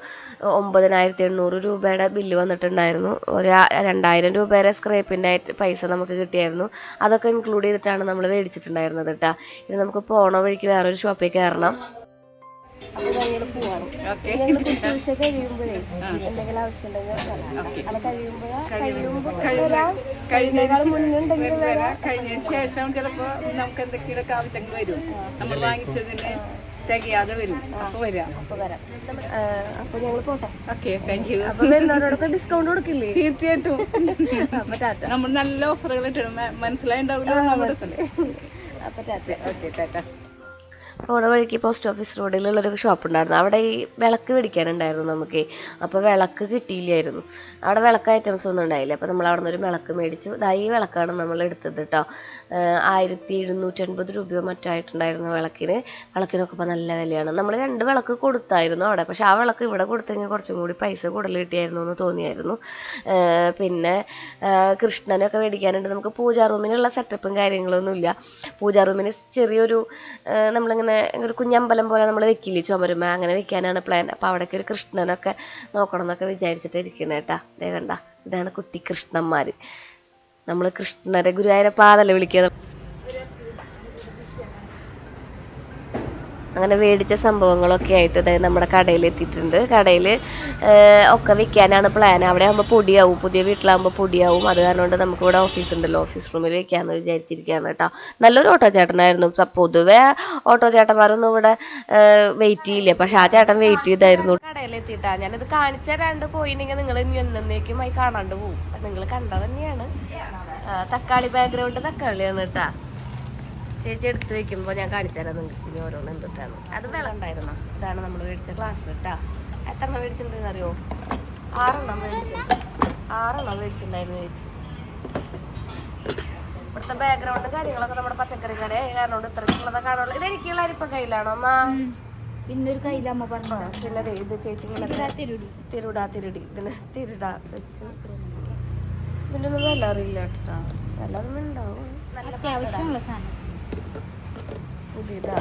9800 രൂപയുടെ ബില്ല് വന്നിട്ടുണ്ടായിരുന്നു. ഒരു 2000 രൂപയുടെ സ്ക്രേപ്പിൻ്റെ പൈസ നമുക്ക് കിട്ടിയായിരുന്നു. അതൊക്കെ ഇൻക്ലൂഡ് ചെയ്തിട്ടാണ് നമ്മൾ മേടിച്ചിട്ടുണ്ടായിരുന്നത് കേട്ടോ. ഇനി നമുക്ക് പോണ വഴിക്ക് വേറൊരു ഷോപ്പിൽ കയറണം. അപ്പോൾ ഞങ്ങൾ പോവാണ്. ഞങ്ങൾ കുട്ടിവീഴ്ച കഴിയുമ്പോഴേ എന്തെങ്കിലും ആവശ്യമുണ്ടെങ്കിൽ കഴിഞ്ഞതിന് ശേഷം ചിലപ്പോൾ നമുക്ക് എന്തെങ്കിലുമൊക്കെ ആവശ്യങ്ങൾ വരും, നമ്മൾ വാങ്ങിച്ചതിന് തികയാതെ വരും. അപ്പോൾ വരാം. അപ്പോൾ ഞങ്ങൾ പോട്ടെ. Okay, thank you. അപ്പോൾ വരുന്നവരോടൊക്കെ ഡിസ്കൗണ്ട് കൊടുക്കില്ലേ? തീർച്ചയായിട്ടും. നമ്മൾ നല്ല ഓഫറുകൾ ഇട്ടിടും, മനസ്സിലായിണ്ടാവില്ല നമ്മുടെ സ്ഥലം. അപ്പോൾ ടാറ്റ. ഓക്കെ, ടാറ്റ. പോണ വഴിക്ക് പോസ്റ്റ് ഓഫീസ് റോഡിലുള്ളൊരു ഷോപ്പ് ഉണ്ടായിരുന്നു. അവിടെ ഈ വിളക്ക് മേടിക്കാനുണ്ടായിരുന്നു നമുക്ക്. അപ്പോൾ വിളക്ക് കിട്ടിയില്ലായിരുന്നു. അവിടെ വിളക്ക് ഐറ്റംസ് ഒന്നും ഉണ്ടായില്ല. അപ്പോൾ നമ്മൾ അവിടെ നിന്നൊരു വിളക്ക് മേടിച്ചു. ഈ വിളക്കാണ് നമ്മൾ എടുത്തത് കേട്ടോ. 1750 രൂപയോ മറ്റായിട്ടുണ്ടായിരുന്നു വിളക്കിനൊക്കെ ഇപ്പോൾ നല്ല വിലയാണ്. നമ്മൾ 2 വിളക്ക് കൊടുത്തായിരുന്നു അവിടെ, പക്ഷെ ആ വിളക്ക് ഇവിടെ കൊടുത്തെങ്കിൽ കുറച്ചും കൂടി പൈസ കൂടുതൽ കിട്ടിയായിരുന്നു എന്ന് തോന്നിയായിരുന്നു. പിന്നെ കൃഷ്ണനൊക്കെ മേടിക്കാനുണ്ട്. നമുക്ക് പൂജാ റൂമിനുള്ള സെറ്റപ്പും കാര്യങ്ങളൊന്നുമില്ല. പൂജാ റൂമിന് ചെറിയൊരു നമ്മളിങ്ങനെ ഒരു കുഞ്ഞമ്പലം പോലെ നമ്മൾ വെക്കില്ലേ ചുമരുമ, അങ്ങനെ വെക്കാനാണ് പ്ലാൻ. അപ്പോൾ അവിടേക്ക് ഒരു കൃഷ്ണനൊക്കെ നോക്കണം എന്നൊക്കെ വിചാരിച്ചിട്ട് ഇരിക്കുന്നത് കേട്ടാ. അതേ കണ്ട, ഇതാണ് കുട്ടി കൃഷ്ണന്മാർ. നമ്മൾ കൃഷ്ണരെ ഗുരുവായൂരപ്പാന്നല്ലേ വിളിക്കുക. അങ്ങനെ മേടിച്ച സംഭവങ്ങളൊക്കെ ആയിട്ട് അതായത് നമ്മുടെ കടയിൽ എത്തിയിട്ടുണ്ട്. കടയിൽ ഒക്കെ വിൽക്കാനാണ് പ്ലാൻ. അവിടെ ആകുമ്പോൾ പൊടിയാവും, പുതിയ വീട്ടിലാകുമ്പോൾ പൊടിയാവും. അത് കാരണം കൊണ്ട് നമുക്കിവിടെ ഓഫീസ് ഉണ്ടല്ലോ, ഓഫീസ് റൂമിൽ വെക്കാമെന്ന് വിചാരിച്ചിരിക്കുകയാണ് കേട്ടോ. നല്ലൊരു ഓട്ടോ ചേട്ടനായിരുന്നു. പൊതുവെ ഓട്ടോ ചേട്ടന്മാരൊന്നും ഇവിടെ വെയിറ്റ് ചെയ്യില്ല, പക്ഷെ ആ ചേട്ടൻ വെയിറ്റ് ചെയ്തായിരുന്നു. കടയിലെത്തിയിട്ടാ ഞാനിത് കാണിച്ചു തരാണ്ട് പോയില്ലെങ്കിൽ നിങ്ങൾ ഇനി എന്നേക്കുമായി കാണാണ്ട് പോകും. നിങ്ങൾ കണ്ടത് തന്നെയാണ്. തക്കാളി ബാക്ക്ഗ്രൗണ്ട് തക്കാളിയാണ് കേട്ടാ. ചേച്ചി എടുത്ത് വെക്കുമ്പോൾ ഞാൻ കാണിച്ചു തരാം നിങ്ങൾക്ക് ഇനി ഓരോന്ന് എന്തിട്ടാണ്. അത് വെള്ളം ഉണ്ടായിരുന്നു. ഇതാണ് നമ്മൾ മേടിച്ച ഗ്ലാസ് കേട്ടാ. എത്ര എണ്ണം മേടിച്ചിട്ടുണ്ടെന്ന് അറിയോ? 6 എണ്ണം മേടിച്ചിട്ടുണ്ടായിരുന്നു ചേച്ചി. ഇവിടുത്തെ ബാക്ക്ഗ്രൗണ്ട് കാര്യങ്ങളൊക്കെ നമ്മുടെ പച്ചക്കറി കട കാരണം കൊണ്ട് ഇത്രയ്ക്കുള്ളതൊക്കെ കാണുള്ളൂ. ഇത് എനിക്കുള്ള അരിപ്പം കയ്യിലാണോ അമ്മ? പിന്നെ ഒരു കയ്യിലമ്മ പറഞ്ഞു. പിന്നെ ഇത് ചേച്ചി തിരുടി ഇതിന് തിരുടാ വെച്ചു. ഇതിൻ്റെ ഒന്നും വില അറിയില്ല കേട്ടോ. വില ഒന്നും ഉണ്ടാവും. നല്ല അത്യാവശ്യമുള്ള സാധനം പുതിയതാ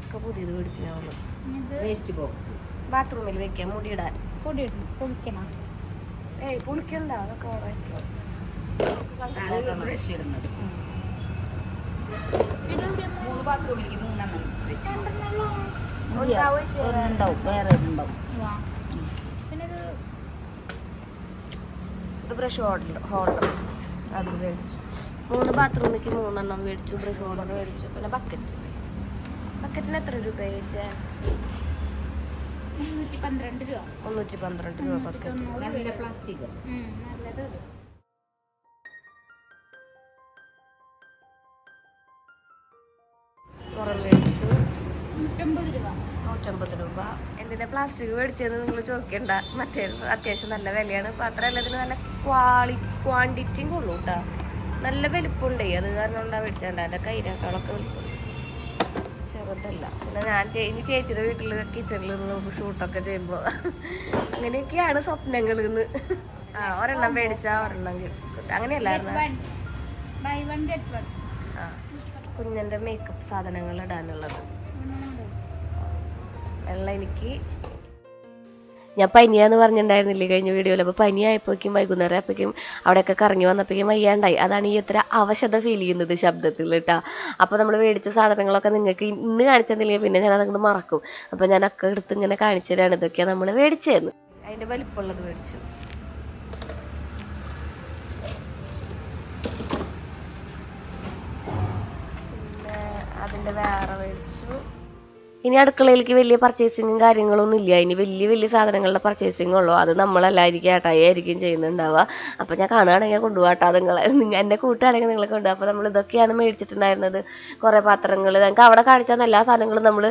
ഒക്കെ പുതിയത് മേടിച്ചു ഞാൻ. വേസ്റ്റ് ബോക്സ് ബാത്റൂമിൽ വെക്കാം മുടിയിടാൻ. പൊടിക്കണം. പുളിക്കണ്ട അതൊക്കെ ബ്രഷ് ഇടുന്നത് 3 ബാത്റൂമിലേക്ക് 3 എണ്ണം ഉണ്ടാവും, വേറെ ഉണ്ടാവും. പിന്നെ ഇത് ബ്രഷ് ഹോൾഡർ അത് മേടിച്ചു. 3 ബാത്റൂമിലേക്ക് 3 എണ്ണം മേടിച്ചു. ബ്രഷ് ഹോൾഡർ മേടിച്ചു. പിന്നെ ബക്കറ്റിന് എത്ര രൂപ ചോദിച്ചേ? 312 രൂപ. 312 രൂപ ബക്കറ്റ്. നല്ല പ്ലാസ്റ്റിക്. നല്ലത്. പുറം മേടിച്ചു 150 രൂപ. 150 രൂപ. എന്തിനാ പ്ലാസ്റ്റിക് മേടിച്ചതെന്ന് നിങ്ങൾ ചോദിക്കണ്ട. മറ്റേ അത്യാവശ്യം നല്ല വിലയാണ്. പാത്രമല്ല, ഇതിന് നല്ല ക്വാണ്ടിറ്റിയും കൊള്ളൂ കേട്ടോ. നല്ല വലിപ്പമുണ്ടേ, അത് കാരണം എന്താ മേടിച്ചേണ്ട. എൻ്റെ കൈനേക്കാളൊക്കെ വലിപ്പം ചെറുതല്ല. പിന്നെ ഞാൻ ഇനി ചേച്ചിയുടെ വീട്ടിൽ കിച്ചണിൽ നിന്ന് ഷൂട്ടൊക്കെ ചെയ്യുമ്പോൾ അങ്ങനെയൊക്കെയാണ് സ്വപ്നങ്ങൾ ഇന്ന്. ഒരെണ്ണം മേടിച്ചാൽ ഒരെണ്ണം കിട്ടും. അങ്ങനെയല്ലായിരുന്നു. Buy one get one. കുഞ്ഞിൻ്റെ മേക്കപ്പ് സാധനങ്ങൾ ഇടാനുള്ളത്. വെള്ളം എനിക്ക് ഞാൻ പനിയാന്ന് പറഞ്ഞിട്ടുണ്ടായിരുന്നില്ലേ കഴിഞ്ഞ വീഡിയോയിൽ. അപ്പോൾ പനിയായപ്പോഴേക്കും വൈകുന്നേരം ആയപ്പോഴേക്കും അവിടെയൊക്കെ കറങ്ങി വന്നപ്പോഴേക്കും വയ്യാണ്ടായി. അതാണ് ഈ ഇത്ര അവശത ഫീൽ ചെയ്യുന്നത് ശബ്ദത്തിൽ കേട്ടോ. അപ്പോൾ നമ്മൾ മേടിച്ച സാധനങ്ങളൊക്കെ നിങ്ങൾക്ക് ഇന്ന് കാണിച്ചെന്നില്ലെങ്കിൽ പിന്നെ ഞാൻ അതങ്ങോട്ട് മറക്കും. അപ്പോൾ ഞാനൊക്കെ എടുത്ത് ഇങ്ങനെ കാണിച്ചു തരാണ് ഇതൊക്കെയാണ് നമ്മൾ മേടിച്ചതെന്ന്. അതിൻ്റെ വലിപ്പമുള്ളത് മേടിച്ചു. പിന്നെ അതിൻ്റെ വേറെ മേടിച്ചു. ഇനി അടുക്കളയിലേക്ക് വലിയ പർച്ചേസിങ്ങും കാര്യങ്ങളൊന്നും ഇല്ല. ഇനി വലിയ സാധനങ്ങളുടെ പർച്ചേസിങ് ഉള്ളൂ. അത് നമ്മളല്ലായിരിക്കും ഏട്ടായിരിക്കും ചെയ്യുന്നുണ്ടാവുക. അപ്പോൾ ഞാൻ കാണുകയാണെങ്കിൽ കൊണ്ടുപോകാട്ടോ. എന്നെ കൂട്ടുകയാണെങ്കിൽ നിങ്ങളെ കൊണ്ടുപോകും. അപ്പോൾ നമ്മൾ ഇതൊക്കെയാണ് മേടിച്ചിട്ടുണ്ടായിരുന്നത്. കുറേ പാത്രങ്ങൾ ഞങ്ങൾക്ക് അവിടെ കാണിച്ചാൽ എല്ലാ സാധനങ്ങളും നമ്മൾ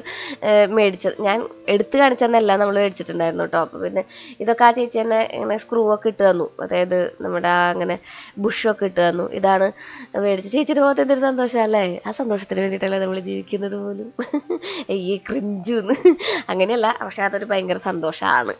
മേടിച്ചത്. ഞാൻ എടുത്ത് കാണിച്ചെന്നെല്ലാം നമ്മൾ മേടിച്ചിട്ടുണ്ടായിരുന്നു കേട്ടോ. അപ്പോൾ പിന്നെ ഇതൊക്കെ ആ ചേച്ചി തന്നെ ഇങ്ങനെ സ്ക്രൂ ഒക്കെ ഇട്ട് തന്നു. അതായത് നമ്മുടെ അങ്ങനെ ബുഷൊക്കെ ഇട്ട് തന്നു. ഇതാണ് മേടിച്ചത്. ചേച്ചിയുടെ മുഖത്ത് എന്തൊരു സന്തോഷമല്ലേ. ആ സന്തോഷത്തിന് വേണ്ടിയിട്ടല്ലേ നമ്മൾ ജീവിക്കുന്നത് പോലും. ഈ ക്രിഞ്ചുന്ന് അങ്ങനെയല്ല, പക്ഷെ അതൊരു ഭയങ്കര സന്തോഷമാണ്.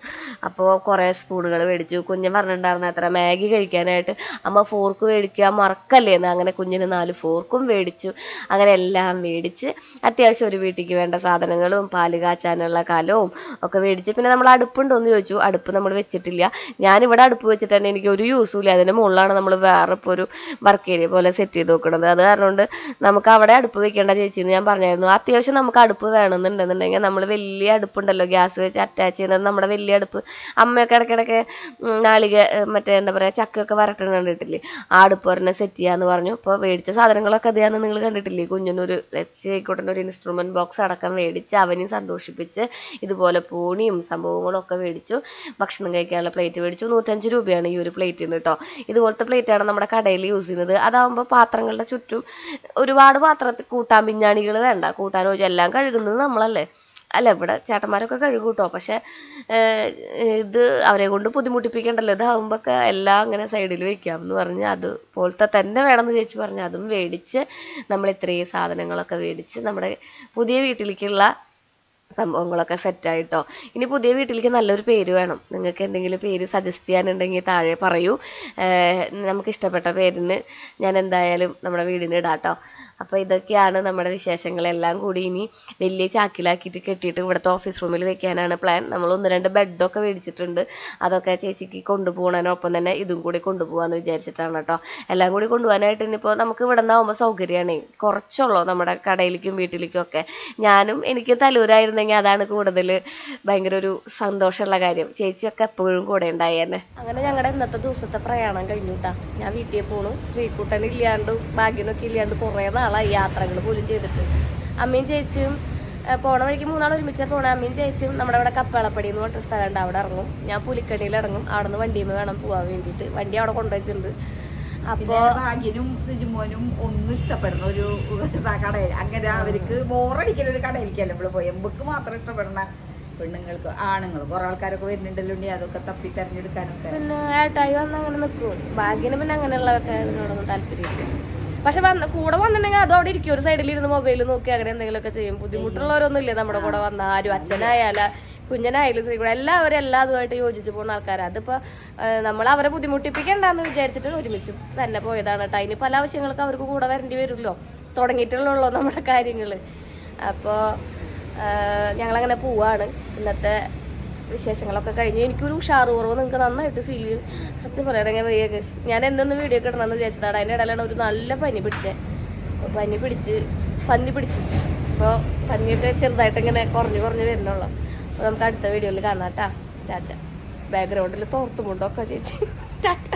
അപ്പോൾ കുറേ സ്പൂണുകൾ മേടിച്ചു. കുഞ്ഞൻ പറഞ്ഞിട്ടുണ്ടായിരുന്നു അത്ര മാഗി കഴിക്കാനായിട്ട് അമ്മ ഫോർക്ക് മേടിക്കുക മറക്കല്ലേന്ന്. അങ്ങനെ കുഞ്ഞിന് 4 ഫോർക്കും മേടിച്ചു. അങ്ങനെ എല്ലാം മേടിച്ച് അത്യാവശ്യം ഒരു വീട്ടിലേക്ക് വേണ്ട സാധനങ്ങളും പാല് കാച്ചാനുള്ള കലവും ഒക്കെ മേടിച്ച്. പിന്നെ നമ്മൾ അടുപ്പുണ്ടോയെന്ന് ചോദിച്ചു. അടുപ്പ് നമ്മൾ വെച്ചിട്ടില്ല. ഞാനിവിടെ അടുപ്പ് വെച്ചിട്ട് തന്നെ എനിക്ക് ഒരു യൂസും ഇല്ല. അതിൻ്റെ മുകളിലാണ് നമ്മൾ വേറെ ഇപ്പോൾ ഒരു വർക്ക് ഏരിയ പോലെ സെറ്റ് ചെയ്ത് നോക്കുന്നത്. അത് കാരണം കൊണ്ട് നമുക്ക് അവിടെ അടുപ്പ് വെക്കേണ്ട ചേച്ചിന്ന് ഞാൻ പറഞ്ഞായിരുന്നു. അത്യാവശ്യം നമുക്ക് അടുപ്പ് വേണമെന്നുണ്ടെന്നുണ്ടെങ്കിൽ നമ്മൾ വലിയ അടുപ്പുണ്ടല്ലോ ഗ്യാസ് വെച്ച് അറ്റാച്ച് ചെയ്യുന്നത്, നമ്മുടെ വലിയ അടുപ്പ്. അമ്മയൊക്കെ ഇടയ്ക്കിടയ്ക്ക് മറ്റേ എന്താ പറയുക ചക്കയൊക്കെ വരട്ടണ കണ്ടിട്ടില്ലേ, ആ അടുപ്പ് പറഞ്ഞാൽ സെറ്റ് ചെയ്യാന്ന് പറഞ്ഞു. അപ്പോൾ മേടിച്ച സാധനങ്ങളൊക്കെ അതെയാന്ന് നിങ്ങൾ കണ്ടിട്ടില്ലേ. കുഞ്ഞിനൊരു ആയിക്കോട്ടെ ഒരു ഇൻസ്ട്രുമെൻറ്റ് ബോക്സ് അടക്കം മേടിച്ച് അവനെയും സന്തോഷിപ്പിച്ച് ഇതുപോലെ പൂണിയും സംഭവങ്ങളും ഒക്കെ മേടിച്ചു. ഭക്ഷണം കഴിക്കാനുള്ള പ്ലേറ്റ് മേടിച്ചു. 105 രൂപയാണ് ഈ ഒരു പ്ലേറ്റിന് കേട്ടോ. ഇതുപോലത്തെ പ്ലേറ്റാണ് നമ്മുടെ കടയിൽ യൂസ് ചെയ്യുന്നത്. അതാകുമ്പോൾ പാത്രങ്ങളുടെ ചുറ്റും ഒരുപാട് പാത്രത്തിൽ കൂട്ടാൻ പിഞ്ഞാണികൾ വേണ്ട. കൂട്ടാൻ വെച്ചാൽ എല്ലാം കഴുകുന്നത് നമ്മളല്ലേ. അല്ല ഇവിടെ ചേട്ടന്മാരൊക്കെ കഴുകും കേട്ടോ. പക്ഷെ ഇത് അവരെ കൊണ്ട് ബുദ്ധിമുട്ടിപ്പിക്കണ്ടല്ലോ. ഇതാകുമ്പോൾ ഒക്കെ എല്ലാം അങ്ങനെ സൈഡിൽ വെക്കാം എന്ന് പറഞ്ഞ് അതുപോലത്തെ തന്നെ വേണമെന്ന് ചേച്ചി പറഞ്ഞ് അതും മേടിച്ച് നമ്മൾ ഇത്രയും സാധനങ്ങളൊക്കെ മേടിച്ച് നമ്മുടെ പുതിയ വീട്ടിലേക്കുള്ള സംഭവങ്ങളൊക്കെ സെറ്റായിട്ടോ. ഇനി പുതിയ വീട്ടിലേക്ക് നല്ലൊരു പേര് വേണം. നിങ്ങൾക്ക് എന്തെങ്കിലും പേര് സജസ്റ്റ് ചെയ്യാനുണ്ടെങ്കിൽ താഴെ പറയൂ. നമുക്ക് ഇഷ്ടപ്പെട്ട പേരിന് ഞാൻ എന്തായാലും നമ്മുടെ വീടിന് ഇടാട്ടോ. അപ്പോൾ ഇതൊക്കെയാണ് നമ്മുടെ വിശേഷങ്ങളെല്ലാം കൂടി. ഇനി വലിയ ചാക്കിലാക്കിയിട്ട് കെട്ടിയിട്ട് ഇവിടുത്തെ ഓഫീസ് റൂമിൽ വെക്കാനാണ് പ്ലാൻ. നമ്മൾ 1-2 ബെഡൊക്കെ മേടിച്ചിട്ടുണ്ട്. അതൊക്കെ ചേച്ചിക്ക് കൊണ്ടുപോകണതിനൊപ്പം തന്നെ ഇതും കൂടി കൊണ്ടുപോകാമെന്ന് വിചാരിച്ചിട്ടാണ് കേട്ടോ. എല്ലാം കൂടി കൊണ്ടുപോകാനായിട്ട് ഇനിയിപ്പോൾ നമുക്ക് ഇവിടെ നിന്നാകുമ്പോൾ സൗകര്യമാണ്. കുറച്ചുള്ളൂ നമ്മുടെ കടയിലേക്കും വീട്ടിലേക്കും ഒക്കെ. ഞാനും എനിക്ക് തലൂരായിരുന്നെങ്കിൽ അതാണ് കൂടുതൽ ഭയങ്കര ഒരു സന്തോഷമുള്ള കാര്യം. ചേച്ചിയൊക്കെ എപ്പോഴും കൂടെ ഉണ്ടായേനെ. അങ്ങനെ ഞങ്ങളുടെ ഇന്നത്തെ ദിവസത്തെ പ്രയാണം കഴിഞ്ഞു കേട്ടാ. ഞാൻ വീട്ടിൽ പോണു. ശ്രീകുട്ടൻ ഇല്ലാണ്ടും ഭാഗ്യനൊക്കെ ഇല്ലാണ്ട് കുറേ നാളായി യാത്രകൾ പോലും ചെയ്തിട്ട്. അമ്മയും ചേച്ചിയും പോണ വഴിക്ക് 3 നാൾ ഒരുമിച്ചാൽ പോണേ. അമ്മയും ചേച്ചിയും നമ്മുടെ ഇവിടെ കപ്പളപ്പടി എന്ന് പറഞ്ഞിട്ട് സ്ഥലമുണ്ട്, അവിടെ ഇറങ്ങും. ഞാൻ പുലിക്കണിയിൽ ഇറങ്ങും. അവിടെ നിന്ന് വണ്ടിയുമ്പോൾ വേണം പോകാൻ വേണ്ടിയിട്ട്. വണ്ടി അവിടെ കൊണ്ടുവച്ചിട്ടുണ്ട്. അപ്പൊ ഭാഗ്യനും സിജുമോനും ഒന്നും ഇഷ്ടപ്പെടുന്ന ഒരു കടയിൽ, അങ്ങനെ അവർക്ക് ബോറടിക്കൽ ഒരു കടയിലേക്കല്ല നമ്മള് പോയി. എമ്പക്ക് മാത്രം ഇഷ്ടപ്പെടുന്ന പെണ്ണുങ്ങൾക്ക് ആണുങ്ങളും കുറെ ആൾക്കാരൊക്കെ വരുന്നുണ്ടല്ലോ, അതൊക്കെ തപ്പി തെരഞ്ഞെടുക്കാനൊക്കെ. പിന്നെ ഏട്ടായി വന്ന് അങ്ങനെ നിൽക്കും. ഭാഗ്യന് പിന്നെ അങ്ങനെയുള്ളതൊക്കെ ഇതിനോടൊന്നും താല്പര്യമില്ല. പക്ഷെ കൂടെ വന്നിട്ടുണ്ടെങ്കിൽ അത് അവിടെ ഇരിക്കും, ഒരു സൈഡിൽ ഇരുന്ന് മൊബൈൽ നോക്കി അങ്ങനെ എന്തെങ്കിലുമൊക്കെ ചെയ്യും. ബുദ്ധിമുട്ടുള്ളവരൊന്നും ഇല്ല നമ്മുടെ കൂടെ വന്ന ആരും. അച്ഛനായാലും കുഞ്ഞനായാലും സ്ത്രീ കൂടെ എല്ലാവരും അതുമായിട്ട് യോജിച്ച് പോകുന്ന ആൾക്കാരാണ്. അതിപ്പോൾ നമ്മൾ അവരെ ബുദ്ധിമുട്ടിപ്പിക്കണ്ടെന്ന് വിചാരിച്ചിട്ട് ഒരുമിച്ച് തന്നെ പോയതാണ് കേട്ടോ. ഇനി പല ആവശ്യങ്ങൾക്ക് അവർക്ക് കൂടെ വരേണ്ടി വരുമല്ലോ, തുടങ്ങിയിട്ടുള്ളൂ നമ്മുടെ കാര്യങ്ങൾ. അപ്പോൾ ഞങ്ങളങ്ങനെ പോവാണ്. ഇന്നത്തെ വിശേഷങ്ങളൊക്കെ കഴിഞ്ഞു. എനിക്കൊരു ഉഷാറ് കുറവ് നിങ്ങൾക്ക് നന്നായിട്ട് ഫീൽ ചെയ്യും. സത്യം പറയുകയാണെങ്കിൽ ഞാൻ എന്തൊന്ന് വീഡിയോ ഒക്കെ ഇടണമെന്ന് വിചാരിച്ചതാണ്. അതിൻ്റെ ഇടയിലാണ് ഒരു നല്ല പനി പിടിച്ചത്. പന്നി പിടിച്ചു. അപ്പോൾ പനിയൊക്കെ ചെറുതായിട്ട് ഇങ്ങനെ കുറഞ്ഞു വരുന്നുള്ളൂ. അപ്പോൾ നമുക്ക് അടുത്ത വീഡിയോയിൽ കാണാം കേട്ടോ. ടാറ്റ. ബാക്ക്ഗ്രൗണ്ടിൽ തോർത്തുമുണ്ടൊക്കെ ചേച്ചി ടാറ്റ.